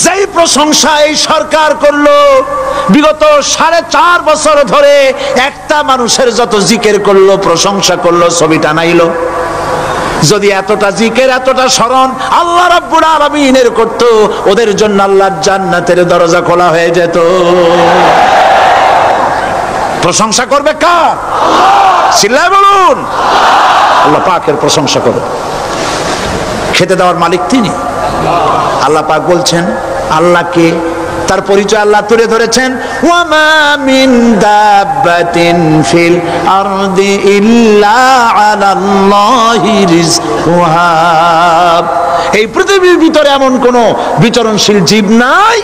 [SPEAKER 1] যেই প্রশংসা এই সরকার করলো, বিগত 4.5 বছর ধরে একটা মানুষের যত জিকির করলো, প্রশংসা করলো, ছবি টানাইলো, যদি এতটা জিকির এতটা স্মরণ আল্লাহ রাব্বুল আলামিনের করত, ওদের জন্য আল্লাহর জান্নাতের দরজা খোলা হয়ে যেত। প্রশংসা করবে কার? চিল্লায় বলুন, আল্লাহ পাকের প্রশংসা করো। খেতে দেওয়ার মালিক তিনি। আল্লাহ পাক বলছেন আল্লাহকে, তার পরিচয় আল্লাহ তুলে ধরেছেন, ওয়ামা মিন দাব্বাতিন ফিল আরদি ইল্লা আলাল্লাহি রিজকুহা। এই পৃথিবীর ভিতরে এমন কোন বিচরণশীল জীব নাই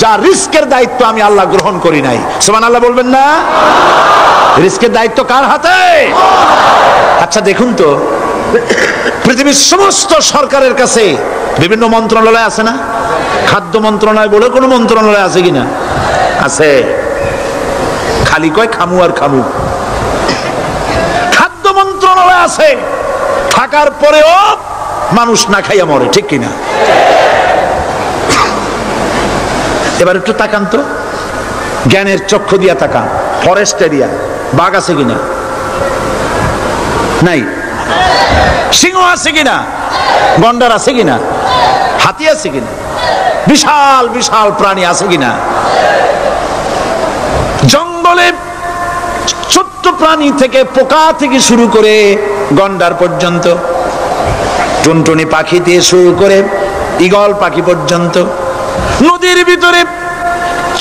[SPEAKER 1] যার রিস্কের দায়িত্ব আমি আল্লাহ গ্রহণ করি নাই। সুবহানাল্লাহ বলবেন না? রিস্কের দায়িত্ব কার হাতে? আচ্ছা দেখুন তো, পৃথিবীর সমস্ত সরকারের কাছে বিভিন্ন মন্ত্রণালয় আছে না? খাদ্য মন্ত্রণালয় বলে কোনো মন্ত্রণালয় আছে কিনা? আছে। খালি কয় খামু আর খামু। খাদ্য মন্ত্রণালয় আছে, থাকার পরেও মানুষ না খাইয়া মরে, ঠিক কিনা? এবার একটু তাকান তো, জ্ঞানের চক্ষু দিয়া তাকান। ফরেস্ট এরিয়া, বাঘ আছে কিনা? নাই। সিংহ আছে কিনা? গন্ডার আছে কিনা? হাতি আছে কিনা? বিশাল বিশাল প্রাণী আছে কিনা? জঙ্গলে ছোট্ট প্রাণী থেকে, পোকা থেকে শুরু করে গন্ডার পর্যন্ত, টুনটুনি পাখি দিয়ে শুরু করে ঈগল পাখি পর্যন্ত, নদীর ভিতরে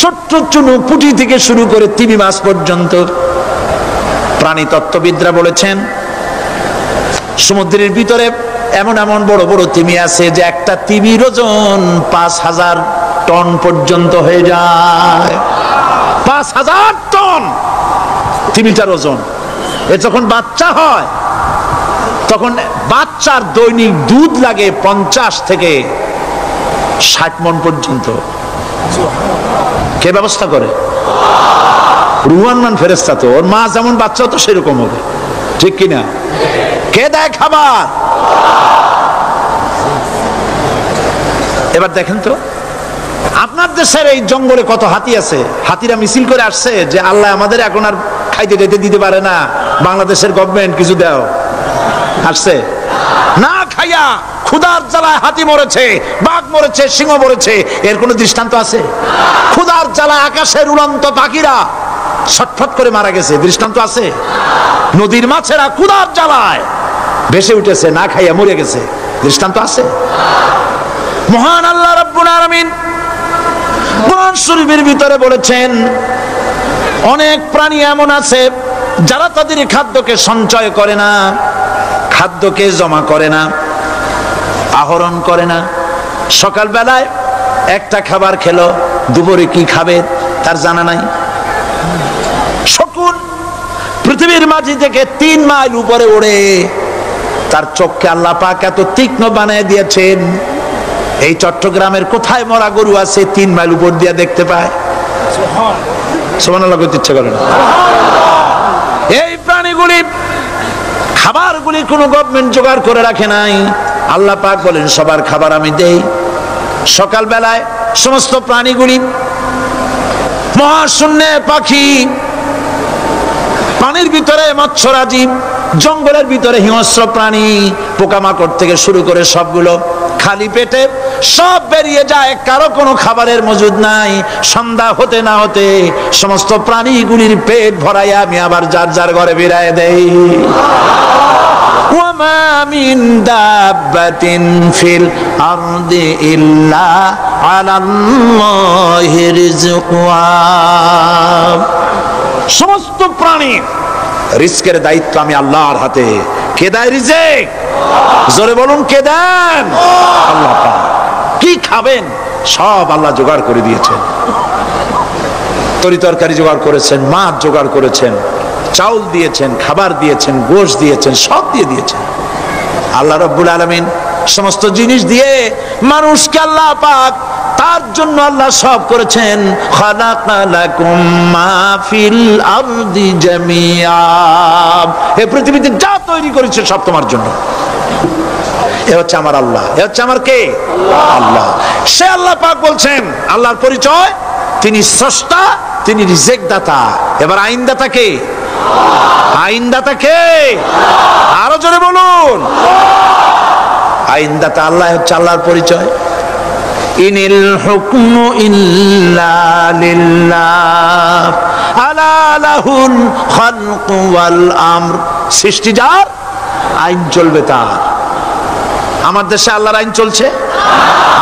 [SPEAKER 1] ছোট্ট চুনো পুঁটি থেকে শুরু করে তিমি মাছ পর্যন্ত। প্রাণী তত্ত্ববিদরা বলেছেন সমুদ্রের ভিতরে এমন এমন বড় বড় তিমি আছে যে একটা তিমির ওজন 5000 টন পর্যন্ত হয়ে যায়। 5000 টন তিমিটার ওজন। এ যখন বাচ্চা হয় তখন বাচ্চার দৈনিক দুধ লাগে 50 থেকে 60 মণ পর্যন্ত। কে ব্যবস্থা করে? রুহান মান ফেরেশতা। তো ওর মা যেমন বাচ্চা তো সেরকম হবে, ঠিক কিনা? কে দেয় খাবার? এবার দেখেন তো, আপনার দেশের এই জঙ্গলে কত হাতি আছে। হাতিরা মিছিল করে আসছে যে আল্লাহ আমাদের এখন আর খাইতে যেতে দিতে পারে না, বাংলাদেশের গভর্নমেন্ট কিছু দাও। আসছে না, খাইয়া ক্ষুধার জ্বালায় হাতি মরেছে, বাঘ মরেছে, সিংহ মরেছে। এর কোনো দৃষ্টান্ত আছে? ক্ষুধার জ্বালায় আকাশের উড়ন্ত পাখিরা ছটফট করে মারা গেছে, দৃষ্টান্ত আছে? নদীর মাছেরা ক্ষুধার জ্বালায় ভেসে উঠেছে, না খাইয়া মরে গেছে, দৃষ্টান্ত আছে? মহান আল্লাহ রাব্বুল আলামিন কোরআন শরীফের ভিতরে বলেছেন অনেক প্রাণী এমন আছে যারা তাদের খাদ্যকে সঞ্চয় করে না, খাদ্যকে জমা করে না, আহরণ করে না। সকাল বেলায় একটা খাবার খেলো, দুপুরে কি খাবে তার জানা নাই। শকুন পৃথিবীর মাঝি থেকে 3 মাইল উপরে ওড়ে, তার চোখকে আল্লাহ পাক এত তীক্ষ্ণ বানিয়ে দিয়েছেন। এই চট্টগ্রামের কোথায় মরা গরু আছে 3 মাইল উপর দিয়ে দেখতে পায়? সুবহানাল্লাহ করতে ইচ্ছা করে না। এই প্রাণীগুলি খাবারগুলি কোনো গভর্নমেন্ট জোগাড় করে রাখে নাই। আল্লাহ পাক বলেন সবার খাবার আমি দেই। সকাল বেলায় সমস্ত প্রাণীগুলি, মহাশূন্যে পাখি, পানির ভিতরে মৎস্যরাজি, জঙ্গলের ভিতরে হিংস্র প্রাণী, পোকামাকড় থেকে শুরু করে সবগুলো খালি পেটে সব বেরিয়ে যায়, কারো কোনো খাবারের মজুদ নাই। সন্ধ্যা হতে না হতে সমস্ত প্রাণীগুলির পেট ভরাইয়া আমি আবার যার যার ঘরে ফিরায় দেই। ওয়ামা মিন দাব্বাতিন ফিল আরদি ইল্লা আলাল্লাহি রিজকুহা। সমস্ত প্রাণীর রিজকের দায়িত্ব আমি আল্লাহর হাতে। কে দেয় রিজক? জোরে বলুন, কে দেন? আল্লাহ পাক। কি খাবেন সব আল্লাহ জোগাড় করে দিয়েছেন। তরি তরকারি জোগাড় করেছেন, মাছ জোগাড় করেছেন, চাউল দিয়েছেন, খাবার দিয়েছেন, গোশত দিয়েছেন, সব দিয়ে দিয়েছেন। আল্লাহ রাব্বুল আলামিন সমস্ত জিনিস দিয়ে মানুষকে আল্লাহ পাক তার জন্য আল্লাহ সব করেছেন। খালাকালাকুম মা ফিল আরদি জামিআ। এই পৃথিবীতে যা তৈরি করেছে সব তোমার জন্য। এ হচ্ছে আমার আল্লাহ। এ হচ্ছে আমার কে? আল্লাহ। সে আল্লাহ পাক বলছেন, আল্লাহর পরিচয় তিনি স্রষ্টা তিনি রিজেক দাতা। এবার আইনদাতা কে? আইনদাতা কে? আরো জোরে বলুন। আইনদাতা আল্লাহ হচ্ছে আল্লাহর পরিচয়। ইনিল হুকমু ইল্লা লিল্লাহ আলা লাহুল খালকু ওয়াল আমর। সৃষ্টি যার, আইন চলবে তার। আমার দেশে আল্লাহর আইন চলছে?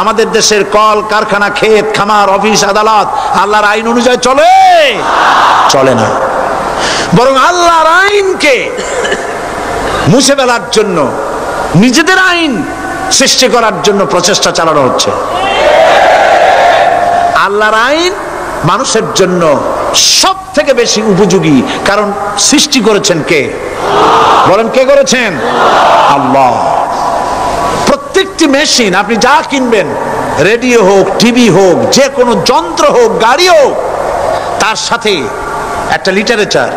[SPEAKER 1] আমাদের দেশের কল কারখানা, ক্ষেত খামার, অফিস আদালত আল্লাহর আইন অনুযায়ী চলে? চলে না। বরং আল্লাহর আইনকে মুছে ফেলার জন্য, নিজেদের আইন সৃষ্টি করার জন্য প্রচেষ্টা চালানো হচ্ছে। আল্লাহর আইন মানুষের জন্য সব থেকে বেশি উপযোগী, কারণ সৃষ্টি করেছেন কে? বলেন, কে করেছেন? আল্লাহ। প্রত্যেকটি মেশিন আপনি যা কিনবেন, রেডিও হোক, টিভি হোক, যে কোনো যন্ত্র হোক, গাড়ি হোক, তার সাথে একটা লিটারেচার,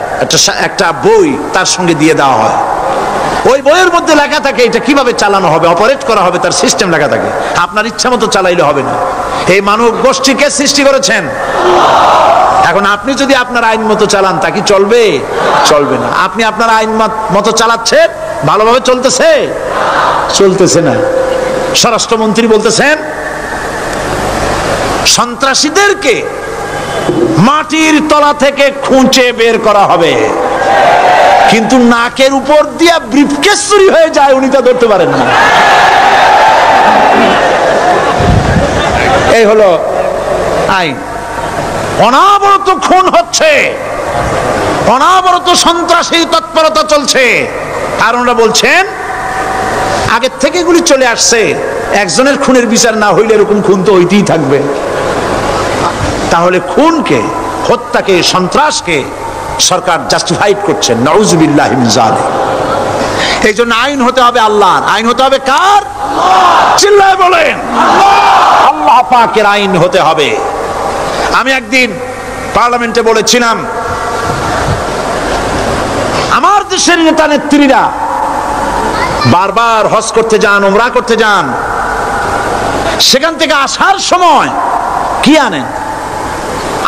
[SPEAKER 1] একটা বই তার সঙ্গে দিয়ে দেওয়া হয়। ওই বইয়ের মধ্যে লেখা থাকে এটা কিভাবে চালানো হবে, অপারেট করা হবে, তার সিস্টেম লেখা থাকে। আপনার ইচ্ছা মতো চালাইলে হবে না। এই মানব গোষ্ঠীকে সৃষ্টি করেছেন। এখন আপনি যদি আপনার আইন মতো চালান, তা কি চলবে? চলবে না। আপনি আপনার আইন মতো চালাচ্ছেন, ভালোভাবে চলতেছে? চলতেছে না। স্বরাষ্ট্রমন্ত্রী বলতেছেন সন্ত্রাসীদেরকে মাটির তলা থেকে খুঁজে বের করা হবে, কিন্তু নাকের উপর দিয়ে ব্রিফকেস চুরি হয়ে যায়, উনি তা ধরতে পারেন না। এই হলো আইন। অনাবরত খুন হচ্ছে, অনাবরত সন্ত্রাসী তৎপরতা চলছে। আর ওনারা বলছেন আগের থেকে এগুলি চলে আসছে, একজনের খুনের বিচার না হইলে এরকম খুন তো হইতেই থাকবে। তাহলে খুনকে, হত্যাকে, সন্ত্রাসকে সরকার জাস্টিফাইড করছেন। নাউজুবিল্লাহি মিন যালিক। এই জন্য আইন হতে হবে আল্লাহর। আইন হতে হবে কার? চিল্লায় বলেন, আল্লাহ পাকের আইন হতে হবে। আমি একদিন পার্লামেন্টে বলেছিলাম, আমার দেশের নেতা নেত্রীরা বারবার হজ করতে যান, উমরা করতে যান, সেখান থেকে আসার সময় কি আনেন?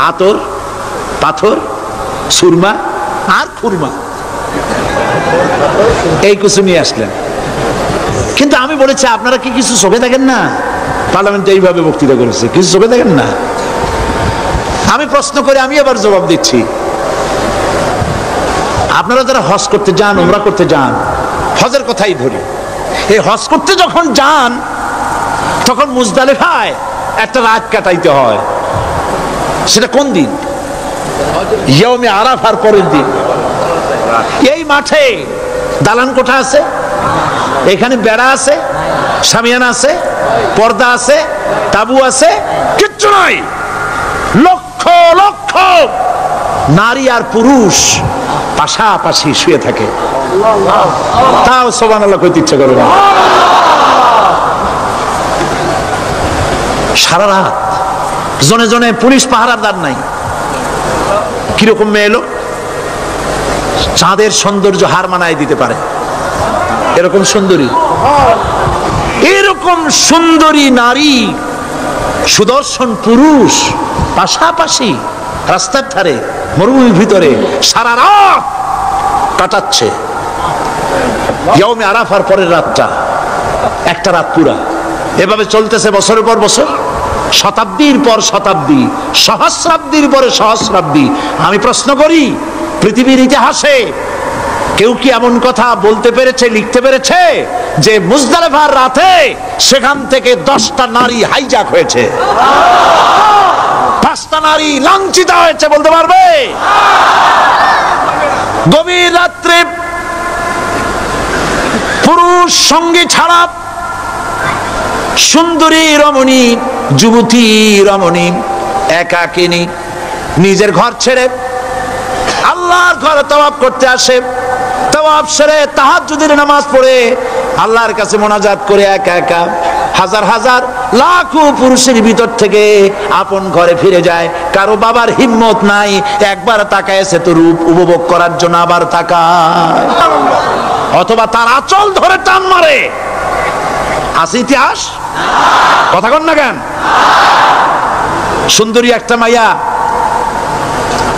[SPEAKER 1] আতর, পাথর, সুরমা আর খুরমা, এই কিছু নিয়ে আসলেন। কিন্তু আমি বলেছি, আপনারা কি কিছু চোখে দেখেন না? পার্লামেন্টে এইভাবে বক্তৃতা করেছে, কিছু চোখে দেখেন না? আমি প্রশ্ন করে আমি আবার জবাব দিচ্ছি, আপনারা যারা হজ করতে যান, উমরা করতে যান, হজের কথাই ধরি, এই হজ করতে যখন যান তখন মুজদালিফায় একটা রাত কাটাইতে হয়। সেটা কোন দিন? ইয়মে আরাফার পরের দিন। এই মাঠে দালান কোঠা আছে, এখানে বেড়া আছে, শামিয়ানা আছে, পর্দা আছে, তাবু আছে, কিচ্ছু নাই। লক্ষ লক্ষ নারী আর পুরুষ পাশাপাশি শুয়ে থাকে, তাও সুবহানাল্লাহ কইতে ইচ্ছা করে না। সারা রাত জনে জনে পুলিশ পাহারাদার নাই। কিরকম মেয়ে এলো, চাঁদের সৌন্দর্য হার মানায় দিতে পারে এরকম সুন্দরী, এরকম সুন্দরী নারী, সুদর্শন পুরুষ পাশাপাশি রাস্তার ধারে মরুভূমির ভিতরে সারা রাত কাটাচ্ছে। ইয়মে আরাফার পরের রাতটা, একটা রাত পুরা। এভাবে চলতেছে বছরের পর বছর, শতাব্দীর পর শতাব্দী, সহস্রাব্দীর পরে সহস্রাব্দী। আমি প্রশ্ন করি, পৃথিবীর ইতিহাসে কেউ কি এমন কথা বলতে পেরেছে, লিখতে পেরেছে যে মুজদালিফার রাতে সেখান থেকে 10টা নারী হাইজ্যাক হয়েছে, 5টা নারী লাঞ্ছিত হয়েছে? বলতে পারবে? গভীর রাত্রে পুরুষ সঙ্গী ছাড়া সুন্দরী রমণী, যুবতী রমণী একাকিনী নিজের ঘর ছেড়ে আল্লাহর ঘরে তাওয়াফ করতে আসে। তাওয়াফ সেরে তাহাজ্জুদের নামাজ পড়ে আল্লাহর কাছে মোনাজাত করে একা একা হাজার হাজার লাখো পুরুষের ভিতর থেকে আপন ঘরে ফিরে যায়। কারো বাবার হিম্মত নাই, একবার তাকায় সে তো রূপ উপভোগ করার জন্য আবার তাকায়, অথবা তার আঁচল ধরে টান মারে। আছে ইতিহাস? কথা কন না কেন? সুন্দরী একটা মাইয়া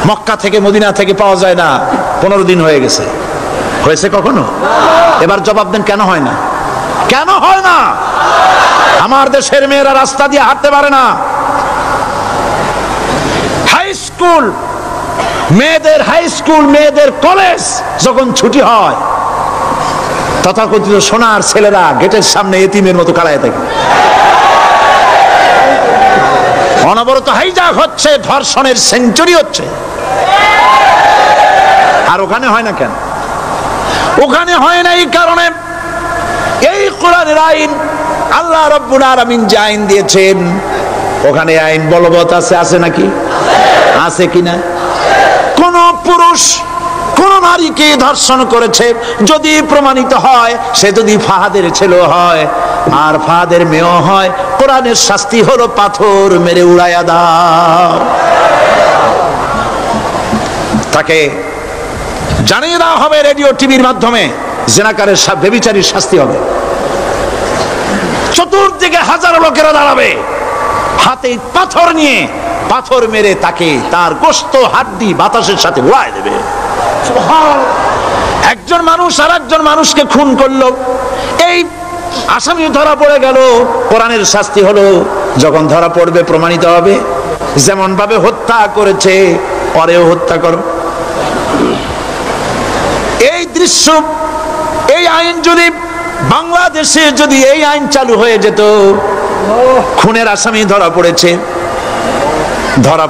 [SPEAKER 1] মক্কা থেকে মদিনা থেকে পাওয়া যায় না, 15 দিন হয়ে গেছে। হয়েছে কখনো? এবার জবাব দেন, কেন হয় না? কেন হয় না? আমার দেশের মেয়েরা রাস্তা দিয়ে হাঁটতে পারে না। হাই স্কুল মেয়েদের কলেজ যখন ছুটি হয়, তথাকথিত সোনার ছেলেরা গেটের সামনে এতিমের মতো খাড়ায় থাকে। অনবরত হাইজাক হচ্ছে, ধর্ষণের সেঞ্চুরি হচ্ছে। আর ওখানে হয় না কেন? ওখানে হয় না এই কারণে, এই কোরআনের আইন আল্লাহ রাব্বুল আলামিন যে আইন দিয়েছেন, ওখানে আইন বলবৎ আছে। আছে নাকি? আছে কিনা? কোন পুরুষ কোন নারীকে ধর্ষণ করেছে যদি প্রমাণিত হয়, সে যদি ফাহাদের ছেলে হয় আর ফাহাদের মেয়ে হয়, কোরআনের শাস্তি হলো পাথর মেরে উড়াইয়া দাও। তাকে জানিয়ে দেওয়া হবে রেডিও টিভির মাধ্যমে, জেনাকারের ব্যভিচারীর শাস্তি হবে। চতুর্দিকে হাজারো লোকেরা দাঁড়াবে, হাতে পাথর নিয়ে পাথর মেরে তাকে তার গোশত হাড্ডি বাতাসের সাথে উড়ায় দেবে। একজন মানুষ আর একজন মানুষকে খুন করলো, এই আসামি ধরা পড়ে গেল, কোরআনের শাস্তি হলো যখন ধরা পড়বে প্রমাণিত হবে যেমন ভাবে হত্যা করেছে পরেও হত্যা করো। এই দৃশ্য, এই আইন যদি বাংলাদেশে যদি এই আইন চালু হয়ে যেত, খুনের আসামি ধরা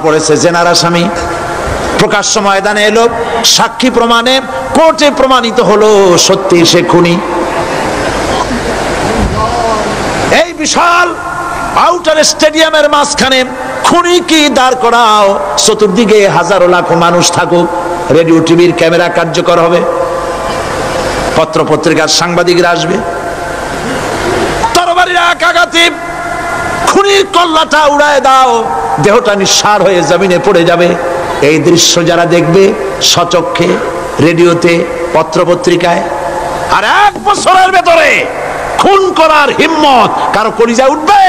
[SPEAKER 1] পড়েছে জেনার আসামি, প্রকাশ্য ময়দানে এলো, সাক্ষী প্রমাণে কোর্টে প্রমাণিত হলো সত্যি সে খুনি। এই বিশাল আউটার স্টেডিয়ামের মাঝখানে খুনি কি দাঁড় করাও, চতুর্দিকে হাজারো লাখো মানুষ থাকুক, রেডিও টিভির ক্যামেরা কার্যকর হবে, পত্র পত্রিকার সাংবাদিকরা আসবে, তরবারির এক আঘাতে খুনির কল্লাটা উড়ায় দাও, দেহটা নিঃসার হয়ে জমিনে পড়ে যাবে। এই দৃশ্য যারা দেখবে সচক্ষে, রেডিওতে, পত্র পত্রিকায়, আর 1 বছরের ভেতরে খুন করার হিম্মত কারো কলিজায় উঠবে?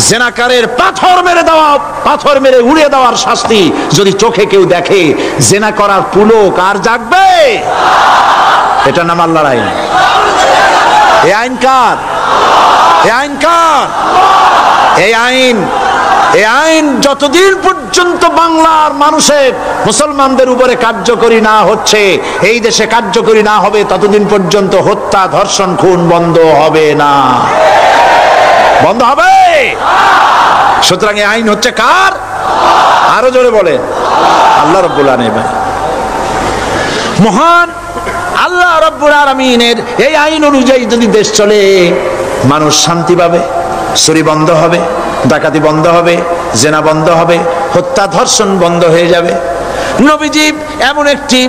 [SPEAKER 1] জেনাকারের পাথর মেরে উড়িয়ে দেওয়ার শাস্তি যদি চোখে কেউ দেখে, জেনা করার পুলক আর জাগবে? এটা নাম আল্লাহর আইন। এই আইন কার? এই আইন যতদিন পর্যন্ত বাংলার মানুষের, মুসলমানদের উপরে কার্যকরী না হচ্ছে, এই দেশে কার্যকরী না হবে, ততদিন পর্যন্ত হত্যা, ধর্ষণ, খুন বন্ধ হবে না। বন্ধ হবে? সুতরাং এই আইন হচ্ছে কার? আরো জোরে বলে, আল্লাহ রাব্বুল আলামিন। মহান আল্লাহ রাব্বুল আলামিনের এই আইন অনুযায়ী যদি দেশ চলে, মানুষ শান্তি পাবে, চুরি বন্ধ হবে, ডাকাতি বন্ধ হবে, জেনা বন্ধ হবে, হত্যা ধর্ষণ বন্ধ হয়ে যাবে। নবীজি এমন একটি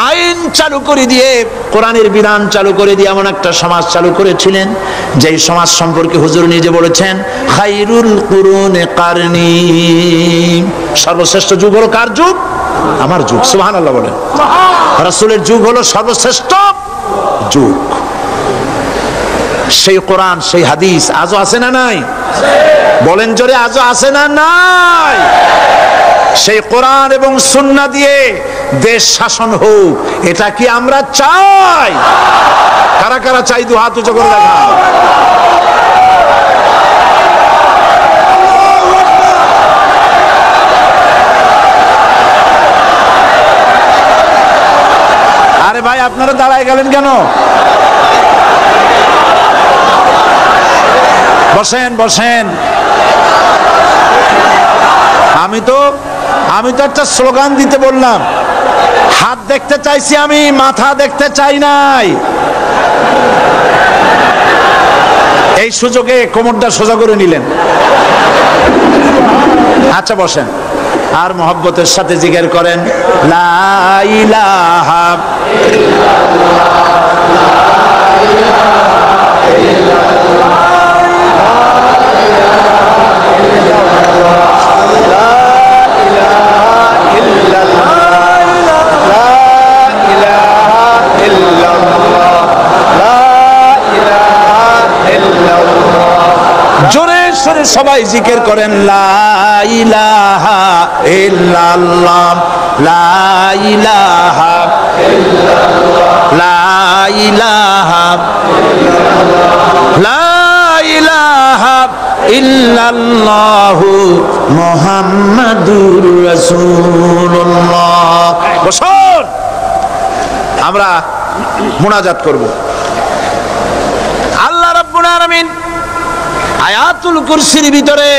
[SPEAKER 1] আইন চালু করে দিয়ে, কোরআনের বিধান চালু করে দিয়ে এমন একটা সমাজ চালু করেছিলেন, যেই সমাজ সম্পর্কে হুজুর নিজে বলেছেন, খায়রুল কুরুনে কারনি, সর্বশ্রেষ্ঠ যুগ হলো কার যুগ? আমার যুগ। সুবহানাল্লাহ বলেন। রাসূলের যুগ হলো সর্বশ্রেষ্ঠ যুগ। সেই কোরআন, সেই হাদিস আজও আছে না নাই? বলেন জোরে, আজও আছে না নাই? সেই কোরআন এবং সুন্নাহ দিয়ে দেশ শাসন হোক, এটা কি আমরা চাই? কারা কারা চাই? দু হাত উঁচু করে দেখা। আরে ভাই, আপনারা দাঁড়ায় গেলেন কেন? বসেন বসেন। আমি তো একটা স্লোগান দিতে বললাম, হাত দেখতে চাইছি আমি, মাথা দেখতে চাই নাই। এই সুযোগে কোমরটা সোজা করে নিলেন। আচ্ছা বসেন, আর মহব্বতের সাথে জিকির করেন, লা ইলাহা বছরে সবাই জিকির করেন লা ইলাহা ইল্লাল্লাহ, লা ইলাহা ইল্লাল্লাহ, লা ইলাহা ইল্লাল্লাহ, লা ইলাহা ইল্লাল্লাহু মুহাম্মাদুর রাসূলুল্লাহ। বসুন, আমরা মুনাজাত করব। আল্লাহ রাব্বুল আলামিন আয়াতুল কুরসির ভিতরে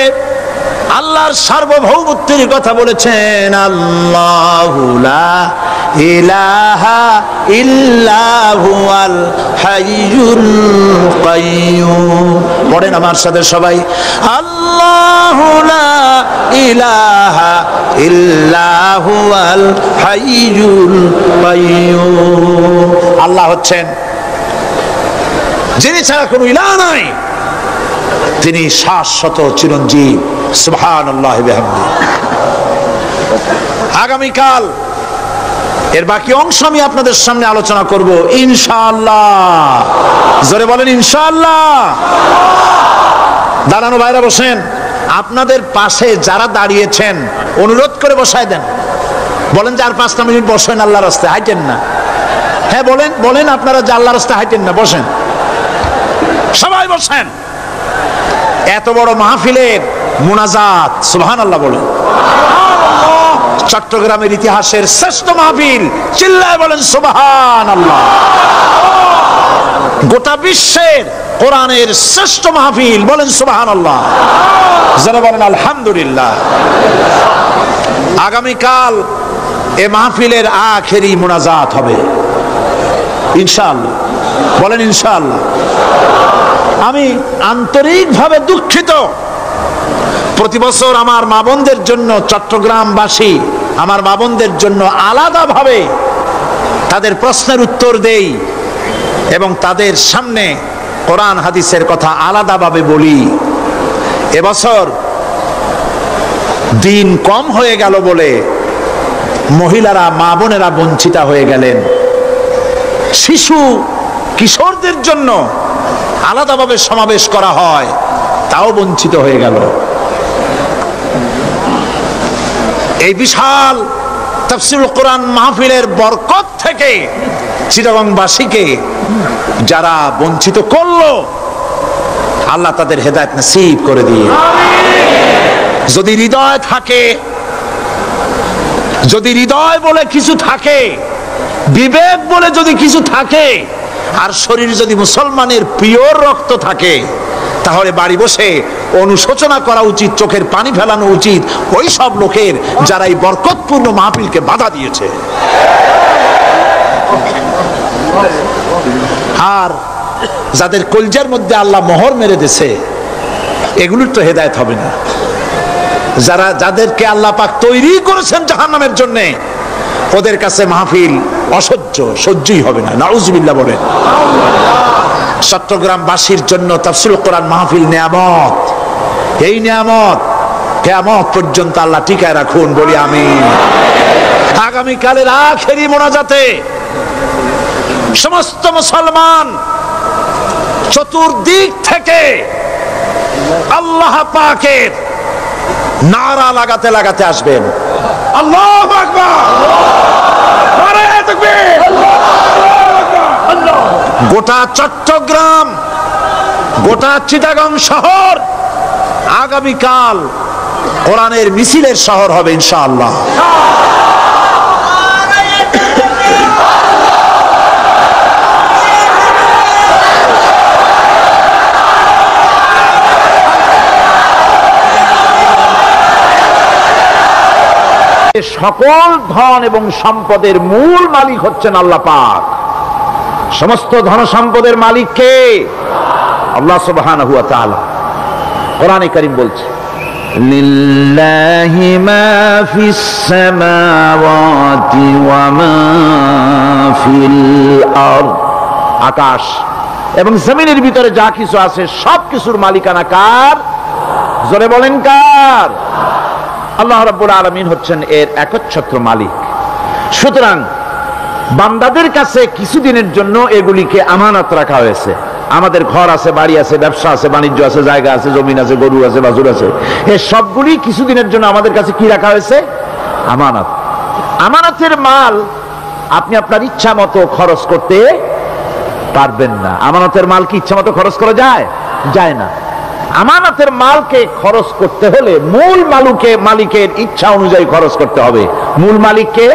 [SPEAKER 1] আল্লাহর সার্বভৌমত্বের কথা বলেছেন। আল্লাহু লা ইলাহা ইল্লা হুয়াল হাইয়ুল কাইয়্যুম। পড়েন আমার সাথে সবাই, আল্লাহু লা ইলাহা ইল্লা হুয়াল হাইয়ুল কাইয়্যুম। আল্লাহ হচ্ছেন যিনি ছাড়া কোনো ইলাহ নাই, তিনি শাশ্বত চিরঞ্জীব। সুবহানাল্লাহ বিহামদি। আগামীকাল এর বাকি অংশ আমি আপনাদের সামনে আলোচনা করব ইনশাআল্লাহ। জোরে বলেন ইনশাআল্লাহ। দাঁড়ানো ভাইরা বসেন, আপনাদের পাশে যারা দাঁড়িয়েছেন অনুরোধ করে বসায় দেন। বলেন যে আর 5 মিনিট বসেন, আল্লাহর রাস্তায় হাঁটেন না। হ্যাঁ বলেন, বলেন আপনারা যে আল্লাহর রাস্তায় হাঁটেন না, বসেন, সবাই বসেন। এত বড় মাহফিলের মুনাজাত, সুবহানাল্লাহ বলেন। চট্টগ্রামের ইতিহাসের শ্রেষ্ঠ মাহফিল, চিল্লায় বলেন সুবহানাল্লাহ। গোটা বিশ্বের কোরআনের শ্রেষ্ঠ মাহফিল, বলেন সুবহানাল্লাহ। যারা বলেন আলহামদুলিল্লাহ। আগামীকাল এ মাহফিলের আখেরি মুনাজাত হবে ইনশাআল্লাহ, বলেন ইনশাআল্লাহ। আমি আন্তরিকভাবে দুঃখিত, প্রতি বছর আমার মা বোনদের জন্য, চট্টগ্রামবাসী আমার মা বোনদের জন্য আলাদাভাবে তাদের প্রশ্নের উত্তর দেই এবং তাদের সামনে কোরআন হাদিসের কথা আলাদাভাবে বলি। এবছর দিন কম হয়ে গেল বলে মহিলারা, মা বোনেরা বঞ্চিতা হয়ে গেলেন। শিশু কিশোরদের জন্য আলাদাভাবে সমাবেশ করা হয়, তাও বঞ্চিত হয়ে গেল। এই বিশাল তাফসীরুল কোরআন মাহফিলের বরকত থেকে চিটাগংবাসীকে যারা বঞ্চিত করলো, আল্লাহ তাদের হেদায়েত নসিব করে দিয়ে। যদি হৃদয় থাকে, যদি হৃদয় বলে কিছু থাকে, বিবেক বলে যদি কিছু থাকে, আর শরীর যদি মুসলমানের পিওর রক্ত থাকে, তাহলে বাড়ি বসে অনুশোচনা করা উচিত, চোখের পানি ফেলানো উচিত ওই সব লোকের যারা এই বরকতপূর্ণ মাহফিলকে বাধা দিয়েছে। আর যাদের কলজার মধ্যে আল্লাহ মোহর মেরে দিয়েছে, এগুলোর তো হেদায়েত হবে না। যাদেরকে আল্লাহ পাক তৈরি করেছেন জাহান্নামের জন্য, ওদের কাছে মাহফিল অসহ্য, সহ্যই হবে না। নাউজুবিল্লাহ বলেন। চট্টগ্রামবাসীর জন্য তাফসীরুল কোরআন মাহফিল নিয়ামত। এই নিয়ামত কিয়ামত পর্যন্ত আল্লাহ টিকায় রাখুন, বলি আমিন। আগামীকালের আখেরি মোনাজাতে সমস্ত মুসলমান চতুর্দিক থেকে আল্লাহ পাকের নারা লাগাতে লাগাতে আসবেন। আল্লাহু আকবার, নারায়ে তাকবীর। গোটা চট্টগ্রাম, গোটা চিটাগং শহর আগামীকাল কোরআনের মিছিলের শহর হবে ইনশাআল্লাহ। সকল ধন এবং সম্পদের মূল মালিক হচ্ছেন আল্লাহ পাক। সমস্ত ধন সম্পদের মালিক কে? আল্লাহ সুবহানাহু ওয়া তাআলা। কোরআনে কারীম বলছে, লিল্লাহি মা ফিস সামাওয়াতি ওয়া মা ফিল আরদ। আকাশ এবং জমিনের ভিতরে যা কিছু আছে সব কিছুর মালিকানা কার? জোরে বলেন কার? আল্লাহ রাব্বুল আলামিন হচ্ছেন এর একচ্ছত্র মালিক। সুতরাং বান্দাদের কাছে কিছুদিনের জন্য এগুলিকে আমানত রাখা হয়েছে। আমাদের ঘর আছে, বাড়ি আছে, ব্যবসা আছে, বাণিজ্য আছে, জায়গা আছে, জমিন আছে, গরু আছে, বাছুর আছে, এই সবগুলি কিছুদিনের জন্য আমাদের কাছে কি রাখা হয়েছে? আমানত। আমানতের মাল আপনি আপনার ইচ্ছা মতো খরচ করতে পারবেন না। আমানতের মাল কি ইচ্ছা মতো খরচ করা যায়? যায় না। আমানতের মালকে খরচ করতে হলে মূল মালিকের ইচ্ছা অনুযায়ী খরচ করতে হবে। মূল মালিককে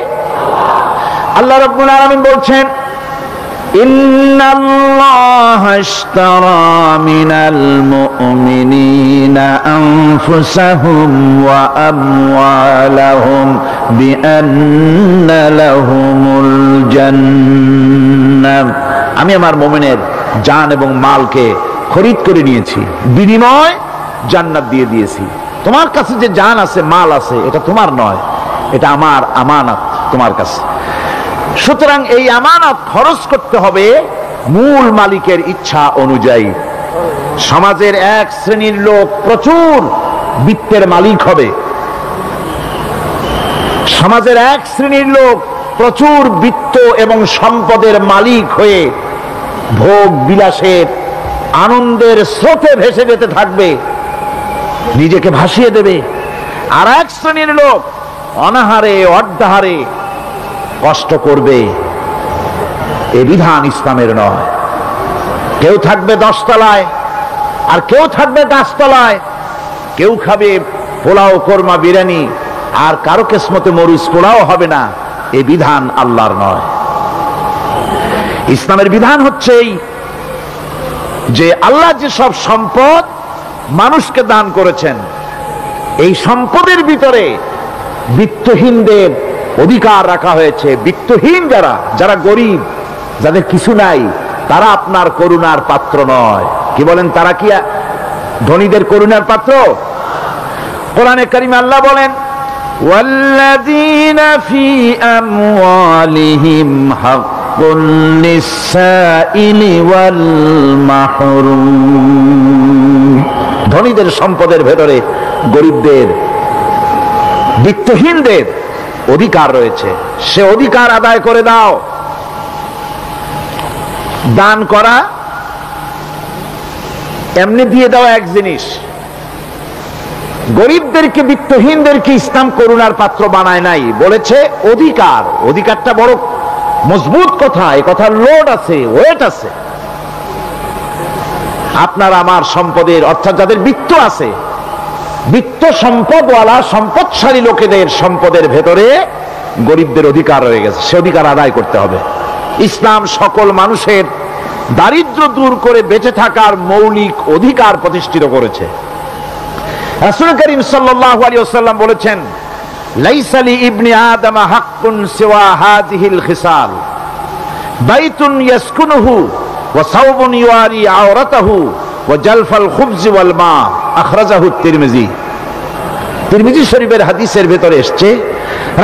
[SPEAKER 1] আল্লাহ রাব্বুল আলামিন বলছেন, ইন্নাল্লাহা আশতারা মিনাল মুমিনিনা আনফুসাহুম ওয়া আমওয়ালাহুম বিআন্না লাহুমুল জান্নাহ। আমি আমার মুমিনের জান এবং মালকে খরিদ করে নিয়েছি, বিনিময় জান্নাত দিয়ে দিয়েছি। তোমার কাছে যে জান আছে, মাল আছে, এটা তোমার নয়, এটা আমার আমানত তোমার কাছে। সুতরাং এই আমানত খরচ করতে হবে মূল মালিকের ইচ্ছা অনুযায়ী। সমাজের এক শ্রেণীর লোক প্রচুর বিত্তের মালিক হবে, সমাজের এক শ্রেণীর লোক প্রচুর বিত্ত এবং সম্পদের মালিক হয়ে ভোগ বিলাসের আনন্দের স্রোতে ভেসে যেতে থাকবে, নিজেকে ভাসিয়ে দেবে। আর এক শ্রেণীর লোক অনাহারে অর্ধাহারে কষ্ট করবে। এ বিধান ইসলামের নয়। কেউ থাকবে 10 তলায় আর কেউ থাকবে গাছতলায়, কেউ খাবে পোলাও, কোরমা, বিরিয়ানি, আর কারো কিসমতে মরিচ পোলাও হবে না। এ বিধান আল্লাহর নয়। ইসলামের বিধান হচ্ছে যে আল্লাহ যে সব সম্পদ মানুষকে দান করেছেন, এই সম্পদের ভিতরে বিত্তহীনদের অধিকার রাখা হয়েছে। বিত্তহীন যারা গরিব, যাদের কিছু নাই, তারা আপনার করুণার পাত্র নয়। কি বলেন? তারা কি ধনীদের করুণার পাত্র? কোরআনে কারিমে আল্লাহ বলেন, ওয়াল্লাযীনা ফী আমওয়ালিহিম হাক্কুন লিস-সাইলি ওয়াল মাহরুম। ধনীদের সম্পদের ভেতরে গরিবদের, বিত্তহীনদের অধিকার রয়েছে। সে অধিকার আদায় করে দাও। দান করা এমনি দিয়ে দাও এক জিনিস। গরিবদেরকে, বিত্তহীনদেরকে ইসলাম করুণার পাত্র বানায় নাই, বলেছে অধিকার। অধিকারটা বড় মজবুত কথা, এই কথার লোড আছে, ওয়েট আছে। আপনার আমার সম্পদের, অর্থাৎ যাদের বিত্ত আছে, বিত্ত সম্পদওয়ালা সম্পদশালী লোকেদের সম্পদের ভেতরে গরিবদের অধিকার রয়ে গেছে। সে অধিকার আদায় করতে হবে। ইসলাম সকল মানুষের দারিদ্র দূর করে বেঁচে থাকার মৌলিক অধিকার প্রতিষ্ঠিত করেছে। রাসূল করিম সাল্লাল্লাহু আলাইহি ওয়াসাল্লাম বলেছেন, লাইসা লি ইবনি আদম হাক্কুন সিওয়া হাযিহিল খিসাল, বাইতুন ইয়াসকুনুহু ওয়া সাওবুন ইউয়ারি আওরাতাহু ওয়া জালফাল খুবজি ওয়াল মা। আখরাজাহু তিরমিজি। তিরমিজি শরীফের হাদিসের ভেতরে এসেছে,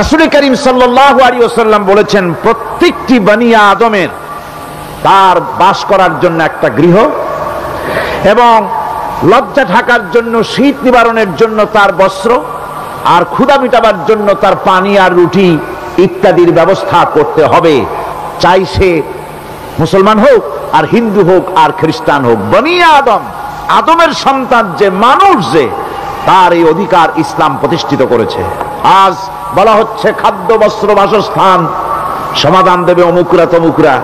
[SPEAKER 1] রাসূল করিম সাল্লাল্লাহু আলাইহি ওয়াসাল্লাম বলেছেন, প্রত্যেকটি বনি আদমের তার বাস করার জন্য একটা গৃহ, এবং লজ্জা ঢাকার জন্য, শীত নিবারণের জন্য তার বস্ত্র, আর ক্ষুধা মিটাবার জন্য তার পানি আর রুটি ইত্যাদির ব্যবস্থা করতে হবে। চাই সে মুসলমান হোক, আর হিন্দু হোক, আর খ্রিস্টান হোক। বনি আদম, আদমের সন্তান যে মানুষ, যে তার এই অধিকার ইসলাম প্রতিষ্ঠিত করেছে। আজ বলা হচ্ছে খাদ্য, বস্ত্র, বাসস্থান সমাধান দেবে অমুকরা তমুকরা,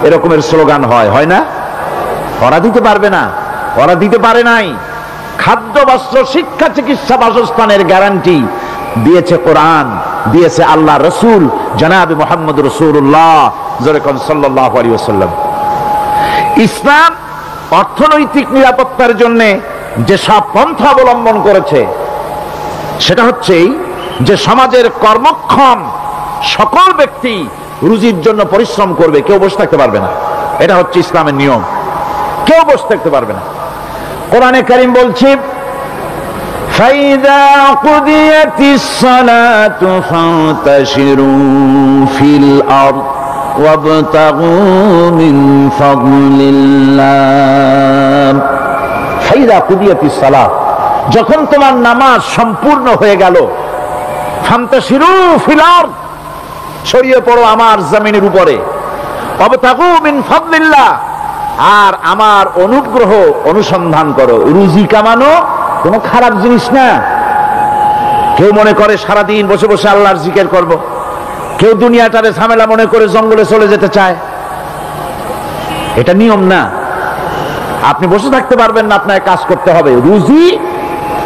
[SPEAKER 1] এরকমের স্লোগান হয় না? ওরা দিতে পারবে না, ওরা দিতে পারে নাই। খাদ্য, বস্ত্র, শিক্ষা, চিকিৎসা, বাসস্থানের গ্যারান্টি দিয়েছে কোরআন, দিয়েছে আল্লাহ রসুল জনাবে মুহাম্মদ রাসূলুল্লাহ সাল্লাল্লাহু আলাইহি ওয়াসাল্লাম। ইসলাম অর্থনৈতিক নিরাপত্তার জন্য যে সব পন্থা অবলম্বন করেছে, সেটা হচ্ছে যে সমাজের কর্মক্ষম সকল ব্যক্তি রুজির জন্য পরিশ্রম করবে, কেউ বসে থাকতে পারবে না। এটা হচ্ছে ইসলামের নিয়ম, কেউ বসে থাকতে পারবে না। কোরআনে কারীম বলছে, ফাইযা কুদিয়াতিস সালাতু ফান্তাশিরু ফিল আরদ ওয়াবতাগু মিন ফাদলিল্লাহ। ফাইযা কুদিয়াতিস সালাত, যখন তোমার নামাজ সম্পূর্ণ হয়ে গেল, ফান্তাশিরু ফিল আরদ, ছড়িয়ে পড়ো আমার জমিনের উপরে, ওয়াবতাগু মিন ফাদলিল্লাহ, আর আমার অনুগ্রহ অনুসন্ধান করো। রুজি কামানো কোনো খারাপ জিনিস না। কেউ মনে করে সারাদিন বসে বসে আল্লাহর জিকির করব, কেউ দুনিয়াটারে ঝামেলা মনে করে জঙ্গলে চলে যেতে চায়। এটা নিয়ম না। আপনি বসে থাকতে পারবেন না, আপনাকে কাজ করতে হবে। রুজি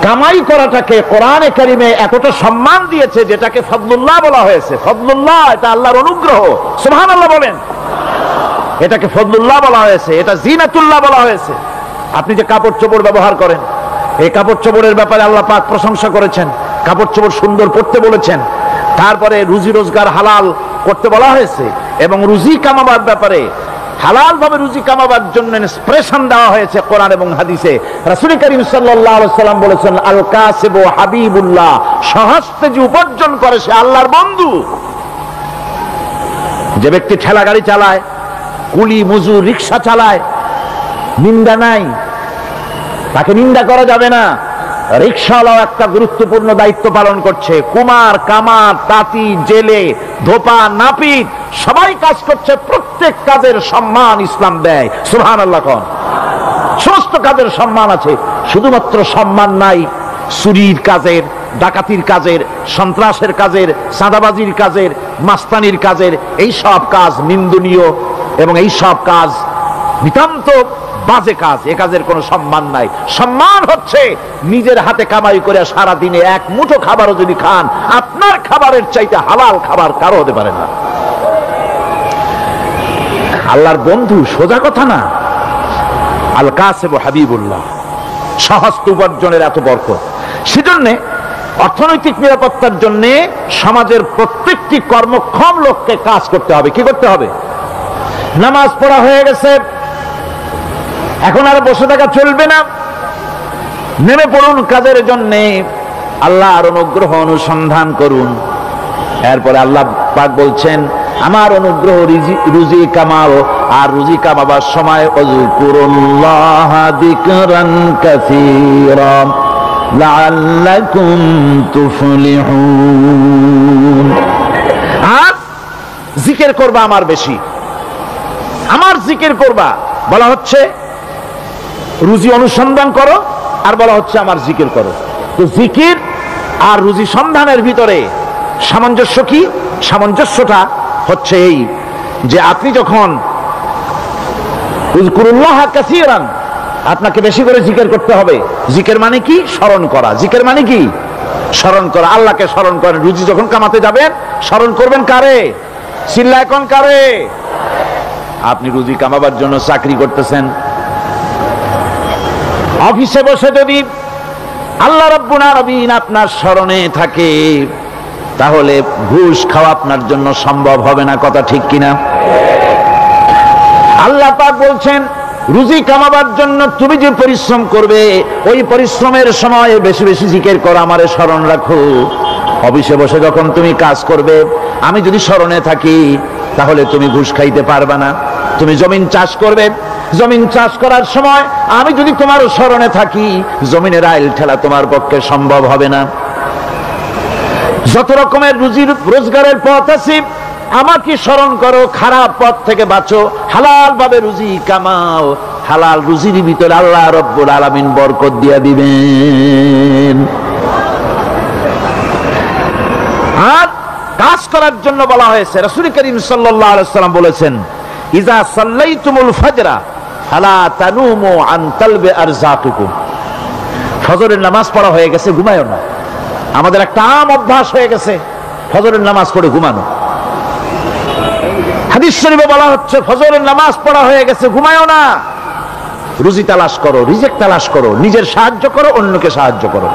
[SPEAKER 1] কামাই করাটাকে কোরআনে কারিমে এতটা সম্মান দিয়েছে, যেটাকে ফজলুল্লাহ বলা হয়েছে। ফজলুল্লাহ এটা আল্লাহর অনুগ্রহ, সুবহানাল্লাহ বলেন। এটাকে ফজলুল্লাহ বলা হয়েছে, এটা জিনাতুল্লাহ বলা হয়েছে। আপনি যে কাপড় চোপড় ব্যবহার করেন, এই কাপড় চোপড়ের ব্যাপারে আল্লাহ পাক প্রশংসা করেছেন, কাপড় চোপড় সুন্দর পরতে বলেছেন। তারপরে রুজি রোজগার হালাল করতে বলা হয়েছে, এবং রুজি কামাবার ব্যাপারে হালাল ভাবে রুজি কামাবার জন্য ইন্সপিরেশন দেওয়া হয়েছে কোরআন এবং হাদিসে। রাসূল করিম সাল্লাল্লাহু আলাইহি সাল্লাম বলেছেন, আল কাসিবু হাবিবুল্লাহ, সহজে যে উপার্জন করে সে আল্লাহর বন্ধু। যে ব্যক্তি ঠেলা গাড়ি চালায়, কুলি মজুর রিকশা চালায়, নিন্দা নাই, তাকে নিন্দা করা যাবে না। রিকশাওয়ালাও একটা গুরুত্বপূর্ণ দায়িত্ব পালন করছে। কুমার, কামার, তাঁতি, জেলে, ধোপা, নাপিত সবাই কাজ করছে। প্রত্যেক কাজের সম্মান ইসলাম দেয়, সুবহানাল্লাহ কোন। সমস্ত কাজের সম্মান আছে, শুধুমাত্র সম্মান নাই চুরির কাজের, ডাকাতির কাজের, সন্ত্রাসের কাজের, চাঁদাবাজির কাজের, মাস্তানির কাজের। এই সব কাজ নিন্দনীয় এবং এই সব কাজ নিতান্ত বাজে কাজ। এ কাজের কোনো সম্মান নাই। সম্মান হচ্ছে নিজের হাতে কামাই করে সারা দিনে এক মুঠো খাবারও যদি খান, আপনার খাবারের চাইতে হালাল খাবার কারো হতে পারে না। আল্লাহর বন্ধু সোজা কথা না। আল কাসিবু হাবিবুল্লাহ, সহজ উপার্জনের এত বরকত। সেজন্য অর্থনৈতিক নিরাপত্তার জন্য সমাজের প্রত্যেকটি কর্মক্ষম লোককে কাজ করতে হবে। কি করতে হবে? নামাজ পড়া হয়ে গেছে, এখন আর বসে থাকা চলবে না। নেমে পড়ুন কাজের জন্য, আল্লাহর অনুগ্রহ অনুসন্ধান করুন। এরপরে আল্লাহ পাক বলছেন, আমার অনুগ্রহ রুজি কামাও, আর রুজি কামাবার সময় আযকুরুল্লাহ যিকরান কাসীরা লাআল্লাকুম তুফলিহুন। আর জিকির করবা আমার বেশি, আমার জিকির করবা। বলা হচ্ছে রুজি অনুসন্ধান করো, আর বলা হচ্ছে আমার জিকির করো। তো জিকির আর রুজি সন্ধানের ভিতরে সামঞ্জস্য কি? সামঞ্জস্যটা হচ্ছে এই যে আপনি যখন উযকুরুল্লাহ কাসীরান, আপনাকে বেশি করে জিকির করতে হবে। জিকির মানে কি? স্মরণ করা। জিকির মানে কি? স্মরণ করা। আল্লাহকে স্মরণ করেন। রুজি যখন কামাতে যাবেন স্মরণ করবেন কারে? চিল্লায় কোন কারে? আপনি রুজি কামাবার জন্য চাকরি করতেছেন, অফিসে বসে যদি আল্লাহ রাব্বুল আলামিন আপনার স্মরণে থাকে, তাহলে ঘুষ খাওয়া আপনার জন্য সম্ভব হবে না। কথা ঠিক কিনা? আল্লাহ পাক বলছেন, রুজি কামাবার জন্য তুমি যে পরিশ্রম করবে, ওই পরিশ্রমের সময় বেশি বেশি জিকির করো, আমারে স্মরণ রাখো। অফিসে বসে যখন তুমি কাজ করবে, আমি যদি স্মরণে থাকি, তাহলে তুমি ঘুষ খাইতে পারবে না। তুমি জমিন চাষ করবে, জমিন চাষ করার সময় আমি যদি তোমার স্মরণে থাকি, জমিনের আইল ঠেলা তোমার পক্ষে সম্ভব হবে না। যত রকমের রুজির রোজগারের পথ আছে, আমাকে স্মরণ করো, খারাপ পথ থেকে বাঁচো, হালাল ভাবে রুজি কামাও। হালাল রুজির ভিতরে আল্লাহ রব্বুল আলামিন বরকত দিয়া দিবেন। আর কাজ করার জন্য বলা হয়েছে। রাসূল করিম সাল্লাল্লাহু আলাইহি ওয়াসাল্লাম বলেছেন, ইযা সাল্লাইতুমুল ফাজরা ফালা তানুমু আন তালবি আরযাকিকুম। ফজরের নামাজ পড়া হয়ে গেছে, ঘুমায়ও না। আমাদের একটা আম অভ্যাস হয়ে গেছে ফজরের নামাজ পড়ে ঘুমানো। হাদিস শরীফে বলা হচ্ছে, ফজরের নামাজ পড়া হয়ে গেছে, ঘুমায়ও না। রুজি তালাশ করো, রিজিক তালাশ করো, নিজের সাহায্য করো, অন্যকে সাহায্য করো,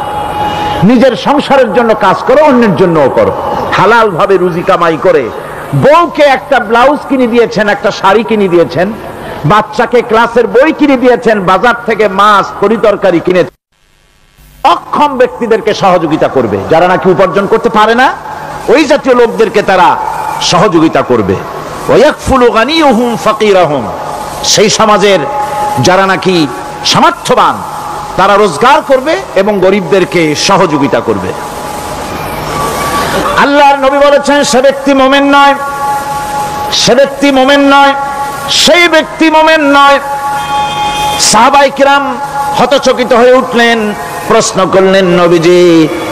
[SPEAKER 1] নিজের সংসারের জন্য কাজ করো, অন্যের জন্যও করো। হালাল ভাবে রুজি কামাই করে বউকে একটা ব্লাউজ কিনে দিয়েছেন, একটা শাড়ি কিনে দিয়েছেন, বাচ্চাকে ক্লাসের বই কিনে দিয়েছেন, বাজার থেকে মাছ তরিতরকারি কিনে। অক্ষম ব্যক্তিদেরকে সহযোগিতা করবে, যারা নাকি উপার্জন করতে পারে না, ওই জাতীয় লোকদেরকে তারা সহযোগিতা করবে। ওয়াকফুলু গানিয়ুহুম ফাকিরাহুম, সেই সমাজের যারা নাকি সামর্থ্যবান, তারা রোজগার করবে এবং গরিবদেরকে সহযোগিতা করবে। আল্লাহর নবী বলেছেন, সে ব্যক্তি মুমিন নয়, সে ব্যক্তি মুমিন নয়, সেই ব্যক্তি মুমিন নয় সাহাবায়ে কিরাম হতচকিত হয়ে উঠলেন, প্রশ্ন করলেন, নবীজি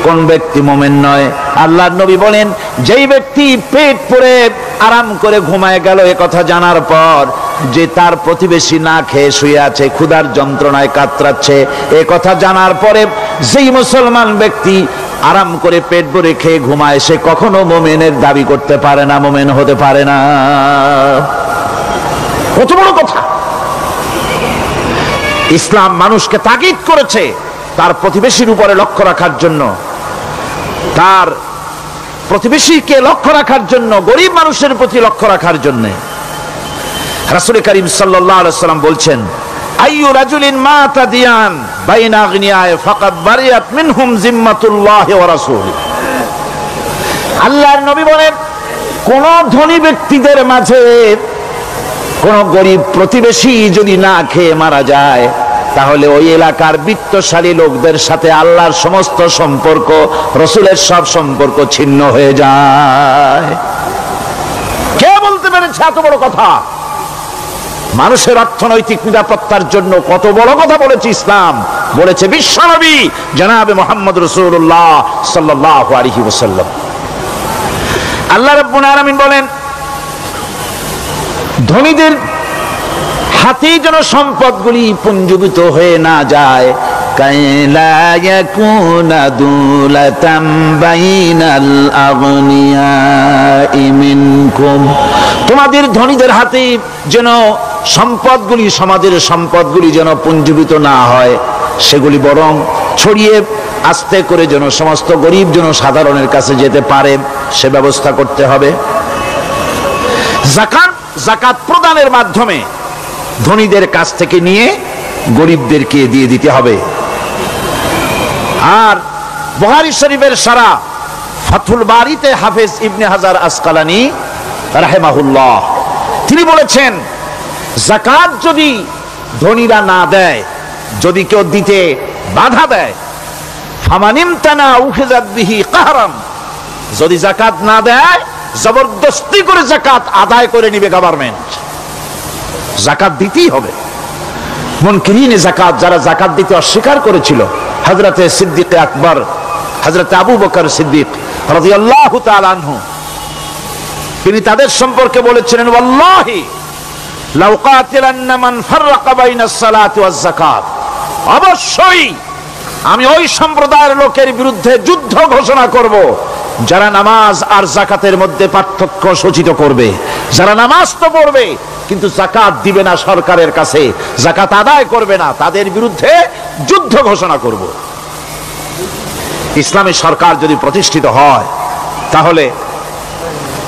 [SPEAKER 1] কোন ব্যক্তি মুমিন নয়? আল্লাহর নবী বলেন, যেই ব্যক্তি পেট পুরে আরাম করে ঘুমায় গেল এ কথা জানার পর, যে তার প্রতিবেশী না খেয়ে শুয়ে আছে, ক্ষুধার যন্ত্রণায় কাতরাচ্ছে, এ কথা জানার পরে যেই মুসলমান ব্যক্তি আরাম করে পেট ভরে খেয়ে ঘুমায়, সে কখনো মুমিনের দাবি করতে পারে না, মুমিন হতে পারে না। কত বড় কথা! ইসলাম মানুষকে তাগিদ করেছে তার প্রতিবেশীর উপরে লক্ষ্য রাখার জন্য, তার প্রতিবেশীকে লক্ষ্য রাখার জন্য, গরিব মানুষের প্রতি লক্ষ্য রাখার জন্য। রাসূল করিম সাল্লাল্লাহু আলাইহি ওয়াসাল্লাম বলছেন, আইয়ু রাজুলিন মাতা দিয়ান বাইনা আগনিয়ায় ফাকাদ বারিয়াত মিনহুম জিম্মাতুল্লাহি ওয়া রাসূলিহি। আল্লাহর নবী বলেন, কোন ধনী ব্যক্তিদের মাঝে কোন গরিব প্রতিবেশী যদি না খেয়ে মারা যায়, তাহলে ওই এলাকার বিত্তশালী লোকদের সাথে আল্লাহর সমস্ত সম্পর্ক, রাসূলের সব সম্পর্ক ছিন্ন হয়ে যায়। কে বলতে পেরেছে এত বড় কথা? মানুষের অর্থনৈতিক নিরাপত্তার জন্য কত বড় কথা বলেছে ইসলাম, বলেছে বিশ্বনবী জনাবে মুহাম্মদ রাসূলুল্লাহ সাল্লাল্লাহু আলাইহি ওয়াসাল্লাম। আল্লাহ রাব্বুল আলামিন বলেন, ধনীদের হাতে যেন সম্পদগুলি পুঞ্জীভূত হয়ে না যায়, কাইলা ইয়াকুনা দুলাতাম বাইনাল আগনিয়াই মিনকুম, তোমাদের ধনীদের হাতে যেন সম্পদগুলি, সমাজের সম্পদগুলি যেন পুঞ্জীভূত না হয়, সেগুলি বরং ছড়িয়ে আস্তে করে যেন সমস্ত গরিব যেন সাধারণের কাছে যেতে পারে, সে ব্যবস্থা করতে হবে। যাকাত প্রদানের মাধ্যমে ধনীদের কাছ থেকে নিয়ে গরিবদেরকে দিয়ে দিতে হবে। আর বুখারী শরীফের সারা ফাথুল বারীতে হাফেজ ইবনে হাজার আসকালানী রাহিমাহুল্লাহ তিনি বলেছেন, যাকাত যদি ধনীরা না দেয়, যদি কেউ দিতে বাধা দেয়, ফামানিমতানা উখিযাত বিহি কাহরান, যদি যাকাত না দেয় জবরদস্তি করে যাকাত আদায় করে নিবে গভর্নমেন্ট। যাকাত দিতেই হবে। মুনকিরিনে যাকাত, যারা যাকাত দিতে অস্বীকার করেছিল, হযরতে সিদ্দিক আকবর, হযরতে আবু বকর সিদ্দিক রাদিয়াল্লাহু তাআলা আনহু, তিনি তাদের সম্পর্কে বলেছিলেন, ওয়াল্লাহি লাউ কাতিলান্না মান ফাররাকা বাইনাস সালাতি ওয়াজ যাকাত, অবশ্যই আমি ওই সম্প্রদায়ের লোকের বিরুদ্ধে যুদ্ধ ঘোষণা করব যারা নামাজ আর যাকাতের মধ্যে পার্থক্য সূচিত করবে। যারা নামাজ তো পড়বে কিন্তু যাকাত দিবে না সরকারের কাছে, যাকাত আদায় করবে না, তাদের বিরুদ্ধে যুদ্ধ ঘোষণা করব। ইসলামী সরকার যদি প্রতিষ্ঠিত হয়, তাহলে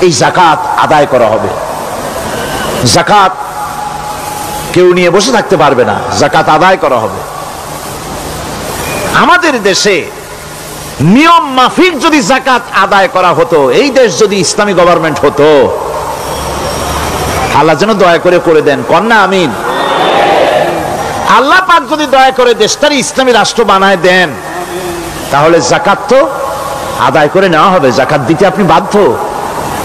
[SPEAKER 1] এই যাকাত আদায় করা হবে। যাকাত কেউ নিয়ে বসে থাকতে পারবে না, যাকাত আদায় করা হবে। আমাদের দেশে নিয়ম মাফিক যদি যাকাত আদায় করা হতো, এই দেশ যদি ইসলামী গভর্নমেন্ট হতো, আল্লাহ যেন দয়া করে দেন, কন্যা আমিন। আল্লাহ পাক যদি দয়া করে দেশটার ইসলামী রাষ্ট্র বানায় দেন, তাহলে যাকাত তো আদায় করে নেওয়া হবে, যাকাত দিতে আপনি বাধ্য,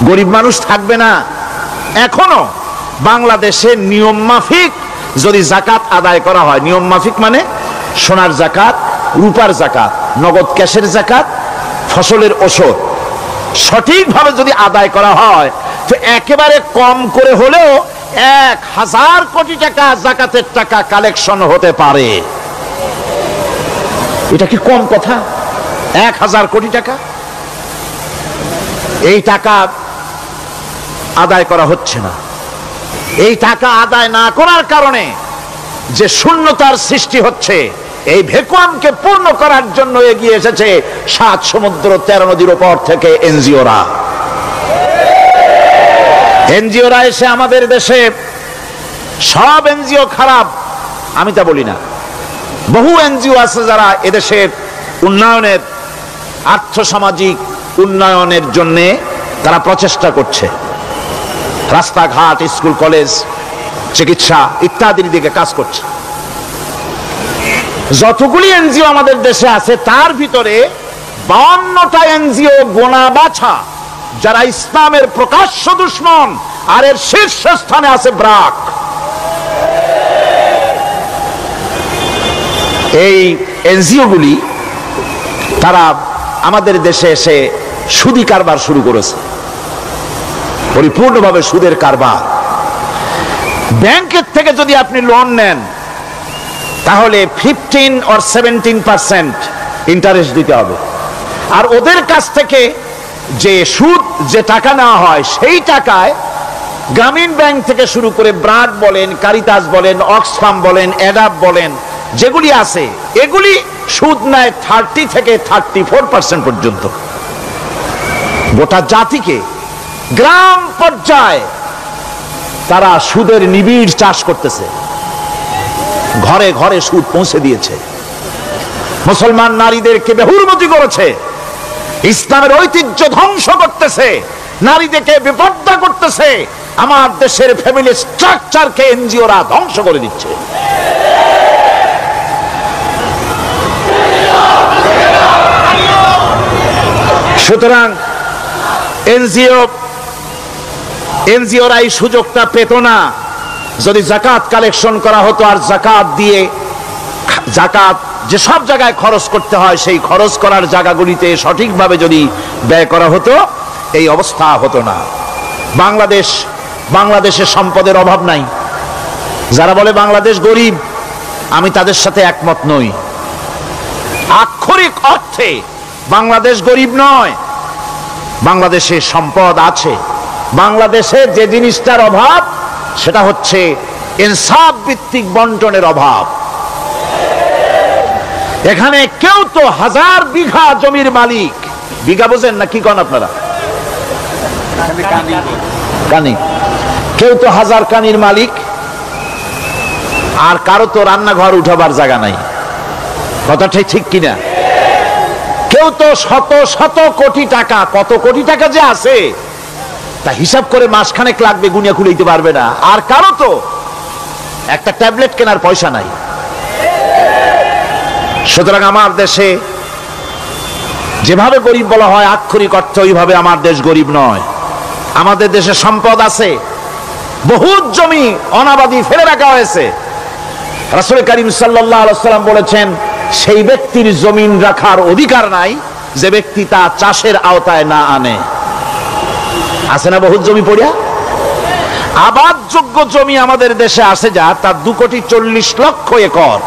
[SPEAKER 1] গরিব মানুষ থাকবে না। এখনো বাংলাদেশে নিয়ম মাফিক যদি যাকাত আদায় করা হয়, নিয়ম মাফিক মানে সোনার যাকাত, রূপার যাকাত, নগদ ক্যাশের যাকাত, ফসলের ওষুধ, সঠিকভাবে যদি আদায় করা হয়, তো একেবারে কম করে হলেও 1000 কোটি টাকা যাকাতের টাকা কালেকশন হতে পারে। এটা কি কম কথা? 1000 কোটি টাকা, এই টাকা আদায় করা হচ্ছে না। এই টাকা আদায় না করার কারণে যে শূন্যতার সৃষ্টি হচ্ছে, এই ভ্যাকুয়ামকে পূর্ণ করার জন্য এগিয়ে এসেছে 7 সমুদ্র 13 নদীর উপর থেকে এনজিওরা। এনজিওরা এসে আমাদের দেশে, সব এনজিও খারাপ আমি তা বলি না, বহু এনজিও আছে যারা এদেশের উন্নয়নের, আর্থসামাজিক উন্নয়নের জন্য তারা প্রচেষ্টা করছে, রাস্তাঘাট, স্কুল কলেজ, চিকিৎসা ইত্যাদির দিকে কাজ করছে। যতগুলি এনজিও আমাদের দেশে আছে, তার ভিতরে 52টা এনজিও গোনা বাছা যারা ইসলামের প্রকাশ্য দুশমন, আর এর শীর্ষস্থানে আছে ব্রাক। এই এনজিওগুলি তারা আমাদের দেশে এসে সুদি কারবার শুরু করেছে, পরিপূর্ণভাবে সুদের কারবার। ব্যাংকের থেকে যদি আপনি লোন নেন তাহলে 15 or 17% ইন্টারেস্ট দিতে হবে, আর ওদের কাছ থেকে যে সুদ, যে টাকা নেওয়া হয় সেই টাকায় গ্রামীণ ব্যাংক থেকে শুরু করে ব্রাড বলেন, কারিতাস বলেন, অক্সফাম বলেন, অ্যাডাপ বলেন, যেগুলি আছে এগুলি সুদ নেয় 30 থেকে 34% পর্যন্ত। গোটা জাতিকে গ্রাম পর্যায়ে তারা সুদের নিবিড় চাষ করতেছে, ঘরে ঘরে সুদ পৌঁছে দিয়েছে, মুসলমান নারীদেরকে বেহুরমতি করেছে, ইসলামের ঐতিহ্য ধ্বংস করতেছে, নারীদেরকে বেপর্দা করতেছে, আমার দেশের ফ্যামিলি স্ট্রাকচারকে এনজিওরা ধ্বংস করে দিচ্ছে। সুতরাং এনজিওরা এই সুযোগটা পেত না। যদি যাকাত কালেকশন করা হতো আর যাকাত দিয়ে, যাকাত যে সব জায়গায় খরচ করতে হয় সেই খরচ করার জায়গাগুলিতে সঠিকভাবে যদি ব্যয় করা হতো এই অবস্থা হতো না। বাংলাদেশের সম্পদের অভাব নাই। যারা বলে বাংলাদেশ গরিব, আমি তাদের সাথে একমত নই। আক্ষরিক অর্থে বাংলাদেশ গরিব নয়, বাংলাদেশে সম্পদ আছে। বাংলাদেশে যে জিনিসটার অভাব সেটা হচ্ছে ইনসাফ ভিত্তিক বন্টনের অভাব। এখানে কেউ তো 1000 বিঘা জমির মালিক, বিঘা বোঝেন না কি কন আপনারা? কানি। কেউ তো 1000 কানির মালিক, আর কারো তো রান্নাঘর উঠাবার জায়গা নাই। কথাটাই ঠিক কিনা? কেউ তো শত শত কোটি টাকা, কত কোটি টাকা যে আছে তা হিসাব করে মাসখানেক লাগবে, গুনিয়া খুলাইতে পারবে না। আর কারো তো একটা ট্যাবলেট কেনার পয়সা নাই। সুতরাং আমার দেশে যেভাবে গরিব বলা হয় আক্ষরিক অর্থে ওইভাবে আমার দেশ গরিব নয়। আমাদের দেশে সম্পদ আছে, বহুত জমি অনাবাদি ফেলে রাখা হয়েছে। রাসূল করিম সাল্লাল্লাহু আলাইহি ওয়াসাল্লাম বলেছেন, সেই ব্যক্তির জমিন রাখার অধিকার নাই যে ব্যক্তি তা চাষের আওতায় না আনে। আছে না বহুত জমি পড়িয়া? আবাদযোগ্য জমি আমাদের দেশে আছে যা, তার 2,40,00,000 একর।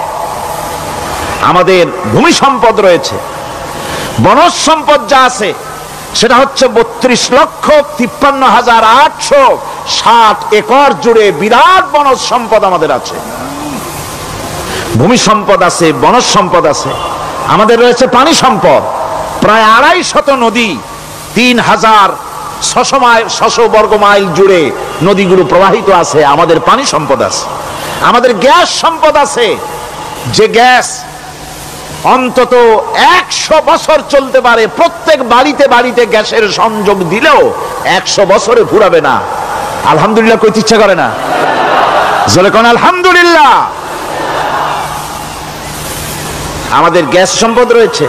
[SPEAKER 1] আমাদের ভূমি সম্পদ রয়েছে, বনজ সম্পদ যা আছে সেটা হচ্ছে 32,53,860 একর জুড়ে বিরাট বনজ সম্পদ আমাদের আছে। ভূমি সম্পদ আছে, বনজ সম্পদ আছে। আমাদের রয়েছে পানি সম্পদ, প্রায় 250 নদী, 3,600 বর্গ মাইল জুড়ে নদীগুলো প্রবাহিত আছে। আমাদের পানি সম্পদ আছে। আমাদের গ্যাস সম্পদ আছে, যে গ্যাস অন্তত 100 বছর চলতে পারে। প্রত্যেক বাড়িতে বাড়িতে গ্যাসের সংযোগ দিলেও 100 বছরে ফুরাবে না। আলহামদুলিল্লাহ কইতে ইচ্ছা করে না? জোরে কোন আলহামদুলিল্লাহ। আমাদের গ্যাস সম্পদ রয়েছে,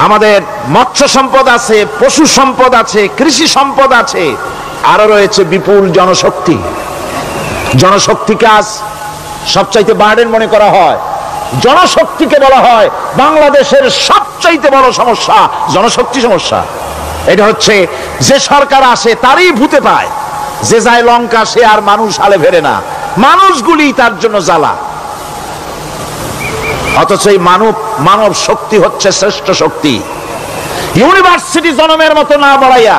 [SPEAKER 1] আমাদের মৎস্য সম্পদ আছে, পশু সম্পদ আছে, কৃষি সম্পদ আছে, আরো রয়েছে বিপুল জনশক্তি। জনশক্তিকে আজ সবচাইতে বার্ডেন মনে করা হয়। জনশক্তিকে বলা হয় বাংলাদেশের সবচাইতে বড় সমস্যা, জনশক্তি সমস্যা। এটা হচ্ছে যে সরকার আসে তারই ভূতে পায়, যে যায় লঙ্কা সে আর মানুষ হালে ফেরে না, মানুষগুলি তার জন্য জ্বালা। অথচ এই মানব শক্তি হচ্ছে শ্রেষ্ঠ শক্তি। ইউনিভার্সিটি জনমের মতো না বাড়াইয়া,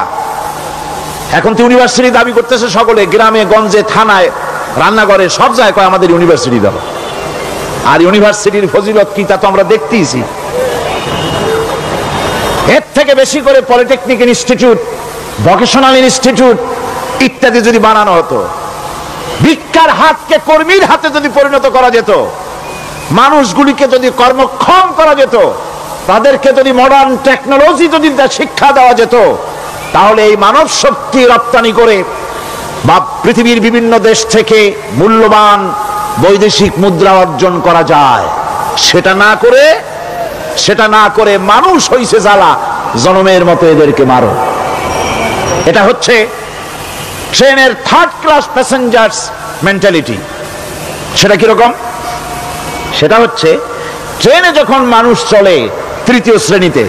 [SPEAKER 1] এখন তো ইউনিভার্সিটি দাবি করতেছে সকলে, গ্রামে গঞ্জে থানায় রান্নাঘরে সব জায়গায় আমাদের ইউনিভার্সিটি দাও। আর ইউনিভার্সিটির ফজিলত কি তা তো আমরা দেখতেইছি। এর থেকে বেশি করে পলিটেকনিক ইনস্টিটিউট, ভোকেশনাল ইনস্টিটিউট ইত্যাদি যদি বানানো হতো, ভিক্ষার হাতকে কর্মীর হাতে যদি পরিণত করা যেত, মানুষগুলিকে যদি কর্মক্ষম করা যেত, তাদেরকে যদি মডার্ন টেকনোলজি যদি শিক্ষা দেওয়া যেত, তাহলে এই মানব শক্তি রপ্তানি করে বা পৃথিবীর বিভিন্ন দেশ থেকে মূল্যবান বৈদেশিক মুদ্রা অর্জন করা যায়। সেটা না করে মানুষ হইছে জ্বালা, জনমের মতো এদেরকে মারো। এটা হচ্ছে ট্রেনের 3rd ক্লাস প্যাসেঞ্জার্স মেন্টালিটি। সেটা কিরকম? সেটা হচ্ছে ট্রেনে যখন মানুষ চলে তৃতীয় শ্রেণীতে,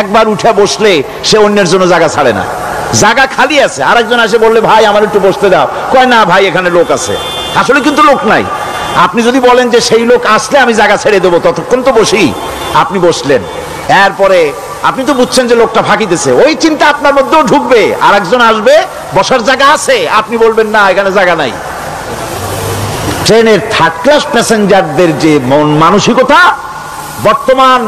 [SPEAKER 1] একবার উঠে বসলে সে অন্যের জন্য জায়গা ছাড়ে না। জায়গা খালি আছে, আরেকজন এসে বললে ভাই আমার একটু বসতে দাও, কয় না ভাই এখানে লোক আছে। আসলে কিন্তু লোক নাই। আপনি যদি বলেন যে সেই লোক আসলে আমি জায়গা ছেড়ে দেবো, ততক্ষণ তো বসি। আপনি বসলেন, এরপরে আপনি তো বুঝছেন যে লোকটা ফাঁকিতেছে, ওই চিন্তা আপনার মধ্যেও ঢুকবে, আরেকজন আসবে, বসার জায়গা আছে, আপনি বলবেন না এখানে জায়গা নাই। ট্রেনের থার্ড ক্লাস প্যাসেঞ্জারদের যে মন মানসিকতা, বর্তমান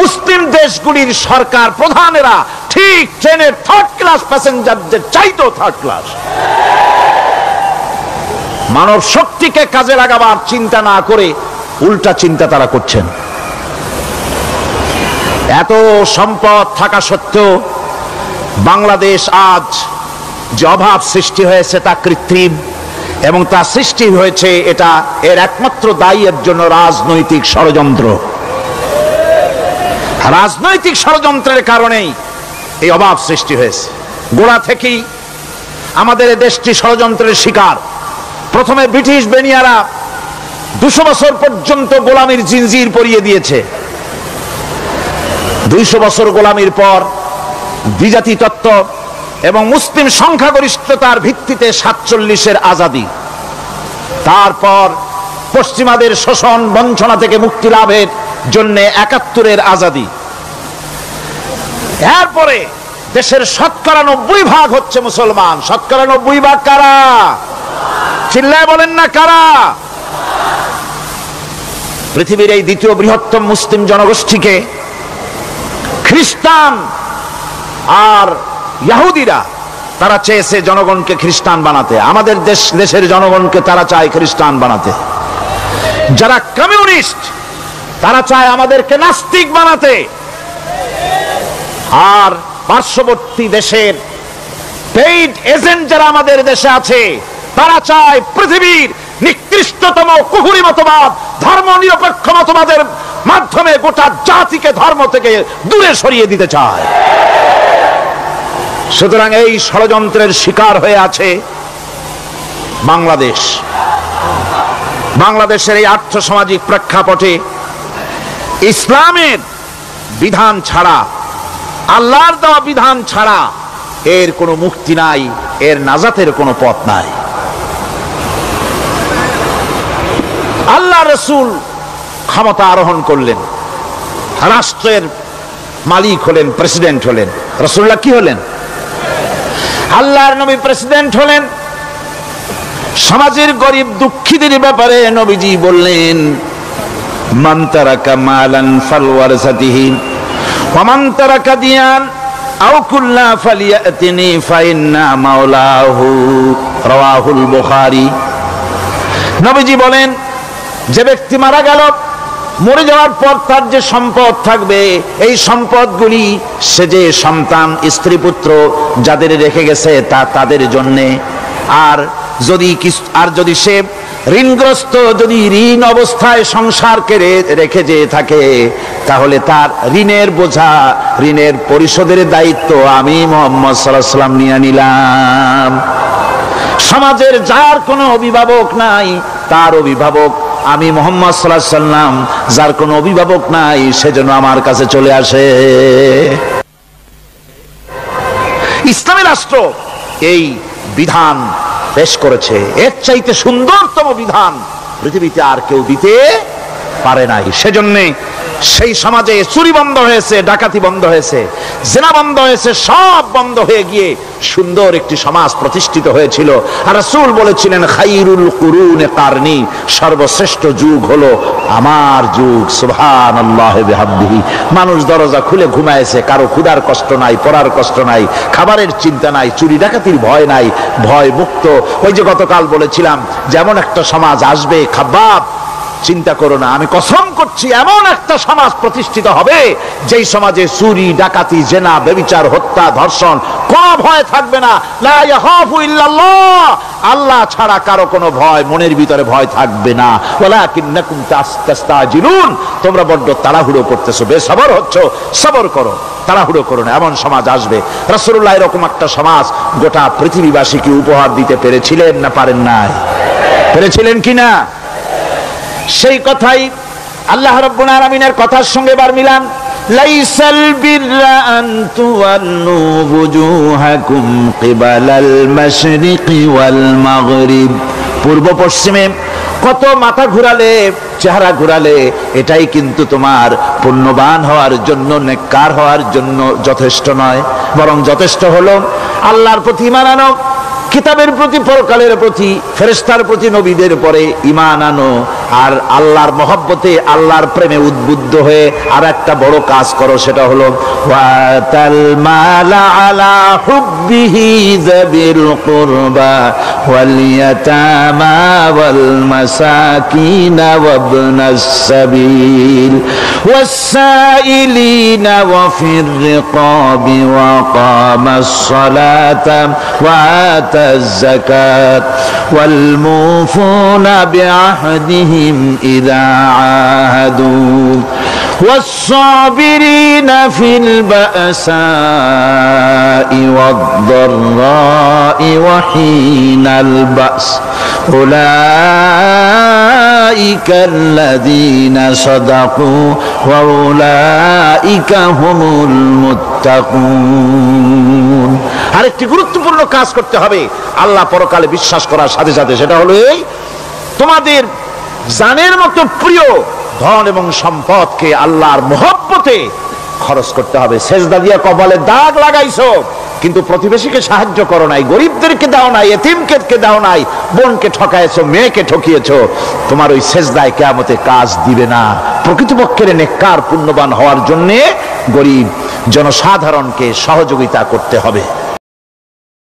[SPEAKER 1] মুসলিম দেশগুলির সরকার প্রধানেরা ঠিক ট্রেনের থার্ড ক্লাস প্যাসেঞ্জারদের চাইতেও থার্ড ক্লাস। মানব শক্তিকে কাজে লাগাবার চিন্তা না করে উল্টা চিন্তা তারা করছেন। এত সম্পদ থাকা সত্ত্বেও বাংলাদেশ আজ যে অভাব সৃষ্টি হয়েছে তা কৃত্রিম, এবং তা সৃষ্টি হয়েছে এটা এর একমাত্র দায়ী এর জন্য রাজনৈতিক ষড়যন্ত্র। রাজনৈতিক ষড়যন্ত্রের কারণেই এই অভাব সৃষ্টি হয়েছে। গোড়া থেকেই আমাদের দেশটি ষড়যন্ত্রের শিকার। প্রথমে ব্রিটিশ বেনিয়ারা 200 বছর পর্যন্ত গোলামির জিনজির পরিয়ে দিয়েছে। 200 বছর গোলামির পর দ্বিজাতি তত্ত্ব এবং মুসলিম সংখ্যাগরিষ্ঠতার ভিত্তিতে 47-এর আজাদি, তারপর পশ্চিমাদের শোষণ বঞ্চনা থেকে মুক্তি লাভের জন্য 71-এর আজাদি, এরপরে দেশের 90% হচ্ছে মুসলমান। 90% কারা? চিল্লায় বলেন না কারা? পৃথিবীর এই দ্বিতীয় বৃহত্তম মুসলিম জনগোষ্ঠীকে খ্রিস্টান আর ইহুদিরা তারা চেয়েছে জনগণকে খ্রিস্টান বানাতে। আমাদের দেশের জনগণকে তারা চায় খ্রিস্টান বানাতে। যারা কমিউনিস্ট তারা চায় আমাদেরকে নাস্তিক বানাতে। আর পার্শ্ববর্তী দেশের পেইড এজেন্ট যারা আমাদের দেশে আছে তারা চায় পৃথিবীর নিকৃষ্টতম কুফরি মতবাদ, ধর্ম নিরপেক্ষ মতবাদের মাধ্যমে গোটা জাতিকে ধর্ম থেকে দূরে সরিয়ে দিতে চায়। সুতরাং এই ষড়যন্ত্রের শিকার হয়ে আছে বাংলাদেশ। বাংলাদেশের এই আর্থসামাজিক প্রেক্ষাপটে ইসলামের বিধান ছাড়া, আল্লাহর দেওয়া বিধান ছাড়া এর কোনো মুক্তি নাই, এর নাজাতের কোনো পথ নাই। আল্লাহ রসুল ক্ষমতা আরোহণ করলেন, রাষ্ট্রের মালিক হলেন, প্রেসিডেন্ট হলেন। রাসূলুল্লাহ কি হলেন? আল্লাহর নবী প্রেসিডেন্ট হলেন। সমাজের গরিব দুঃখীদের ব্যাপারে নবীজি বললেন, মান তারাকা মালান ফালওয়ারাসাতিহি ওয়া মান তারাকা দিয়ান আও কুল্লা ফালিয়াতিনি ফাইন্না মাওলাহু, রাওয়াহুল বুখারী। নবীজি বলেন, যে ব্যক্তি মারা গেল, মরে যাওয়ার পর তার যে সম্পদ থাকবে, এই সম্পদগুলি সে যে সন্তান স্ত্রী পুত্র যাদের রেখে গেছে তা তাদের জন্যে। আর যদি সে ঋণগ্রস্ত, যদি ঋণ অবস্থায় সংসারকে রেখে যেয়ে থাকে, তাহলে তার ঋণের বোঝা, ঋণের পরিশোধের দায়িত্ব আমি মুহাম্মদ সাল্লাল্লাহু আলাইহি ওয়াসাল্লাম নিয়ে নিলাম। সমাজের যার কোনো অভিভাবক নাই তার অভিভাবক আমি মুহাম্মদ সাল্লাল্লাহু আলাইহি ওয়াসাল্লাম। যার কোনো অভিভাবক নাই সেজন্য আমার কাছে চলে আসে। ইসলামী রাষ্ট্র এই বিধান পেশ করেছে। এর চাইতে সুন্দরতম বিধান পৃথিবীতে আর কেউ দিতে পারে নাই। সেজন্য সেই সমাজে চুরি বন্ধ হয়েছে, ডাকাতি বন্ধ হয়েছে, জিনা বন্ধ হয়েছে, সব বন্ধ হয়ে গিয়ে সুন্দর একটি সমাজ প্রতিষ্ঠিত হয়েছিল। আর রাসূল বলেছিলেন, খায়রুল কুরুনে কারনি, সর্বশ্রেষ্ঠ যুগ হলো আমার যুগ। সুবহানাল্লাহি ওয়া বিহামদিহি। মানুষ দরজা খুলে ঘুমায়েছে, কারো ক্ষুধার কষ্ট নাই, পড়ার কষ্ট নাই, খাবারের চিন্তা নাই, চুরি ডাকাতির ভয় নাই, ভয় মুক্ত। ওই যে গতকাল বলেছিলাম, যেমন একটা সমাজ আসবে, খাব্বাব চিন্তা করো না, আমি কসম করছি এমন একটা সমাজ প্রতিষ্ঠিত হবে যেই সমাজে চুরি ডাকাতি জেনা ব্যভিচার হত্যা ধর্ষণ কোনো ভয় থাকবে না। লা ইয়াখাফু ইল্লাল্লাহ, আল্লাহ ছাড়া কারো কোনো ভয়, মনের ভিতরে ভয় থাকবে না। ওয়ালাকিন্নাকুম তাস্তাজিলুন, তোমরা বড্ড তাড়াহুড়ো করতেছো, বেসবর হচ্ছ, সবর করো, তাড়াহুড়ো করো না। এমন সমাজ আসবে। রাসূলুল্লাহ এরকম একটা সমাজ গোটা পৃথিবীবাসীকে উপহার দিতে পেরেছিলেন না পারেন নাই? পেরেছিলেন কিনা? সেই কথাই আল্লাহ রাব্বুল আলামিনের কথার সঙ্গে বার মিলান, লাইসাল বিররা আন তুওয়াল্লু বুজুহাকুম কিবালাল মাশরিকি ওয়াল মাগরিব। পূর্ব পশ্চিমে কত মাথা ঘুরালে, চেহারা ঘুরালে এটাই কিন্তু তোমার পুণ্যবান হওয়ার জন্য, নেককার হওয়ার জন্য যথেষ্ট নয়। বরং যথেষ্ট হলো আল্লাহর প্রতি ঈমান আনো, কিতাবের প্রতি, পরকালের প্রতি, ফেরেশতার প্রতি, নবীদের পরে ঈমান আনো, আর আল্লাহর মহব্বতে, আল্লাহর প্রেমে উদ্বুদ্ধ হয়ে আর একটা বড় কাজ করো, সেটা হলো ওয়াতাল মালা আলা হুব্বিহি যাবিল কুরবা ওয়াল ইয়াতামা ওয়াল মাসাকিন ওয়াবনাস সাবিল ওয়াস-সাইলিনা ওয়া ফির রিকাবি ওয়া কামাস সালাতা ওয়া আতাজ যাকাত ওয়াল মুফুনা বিআহদিহিম ইযা আহাদু والصابرين في البأساء والضراء وحين البأس أولئك الذين صدقوا وأولئك هم المتقون। আরেকটি গুরুত্বপূর্ণ কাজ করতে হবে আল্লাহ পরকালে বিশ্বাস করার সাথে সাথে, সেটা হলো এই, তোমাদের জানের মতো প্রিয় ধন এবং সম্পদকে আল্লাহর মহব্বতে খরচ করতে হবে। সেজদা দিয়া কপালে দাগ লাগাইছো কিন্তু প্রতিবেশীকে সাহায্য করো নাই, গরিবদেরকে দাও নাই, এতিমকে দাও নাই, বোনকে ঠকাইছো, মেয়েকে ঠকিয়েছো, তোমার ওই সেজদায় কিয়ামতে কাজ দিবে না। প্রকৃতপক্ষের নেককার পুণ্যবান হওয়ার জন্য গরিব জনসাধারণকে সহযোগিতা করতে হবে।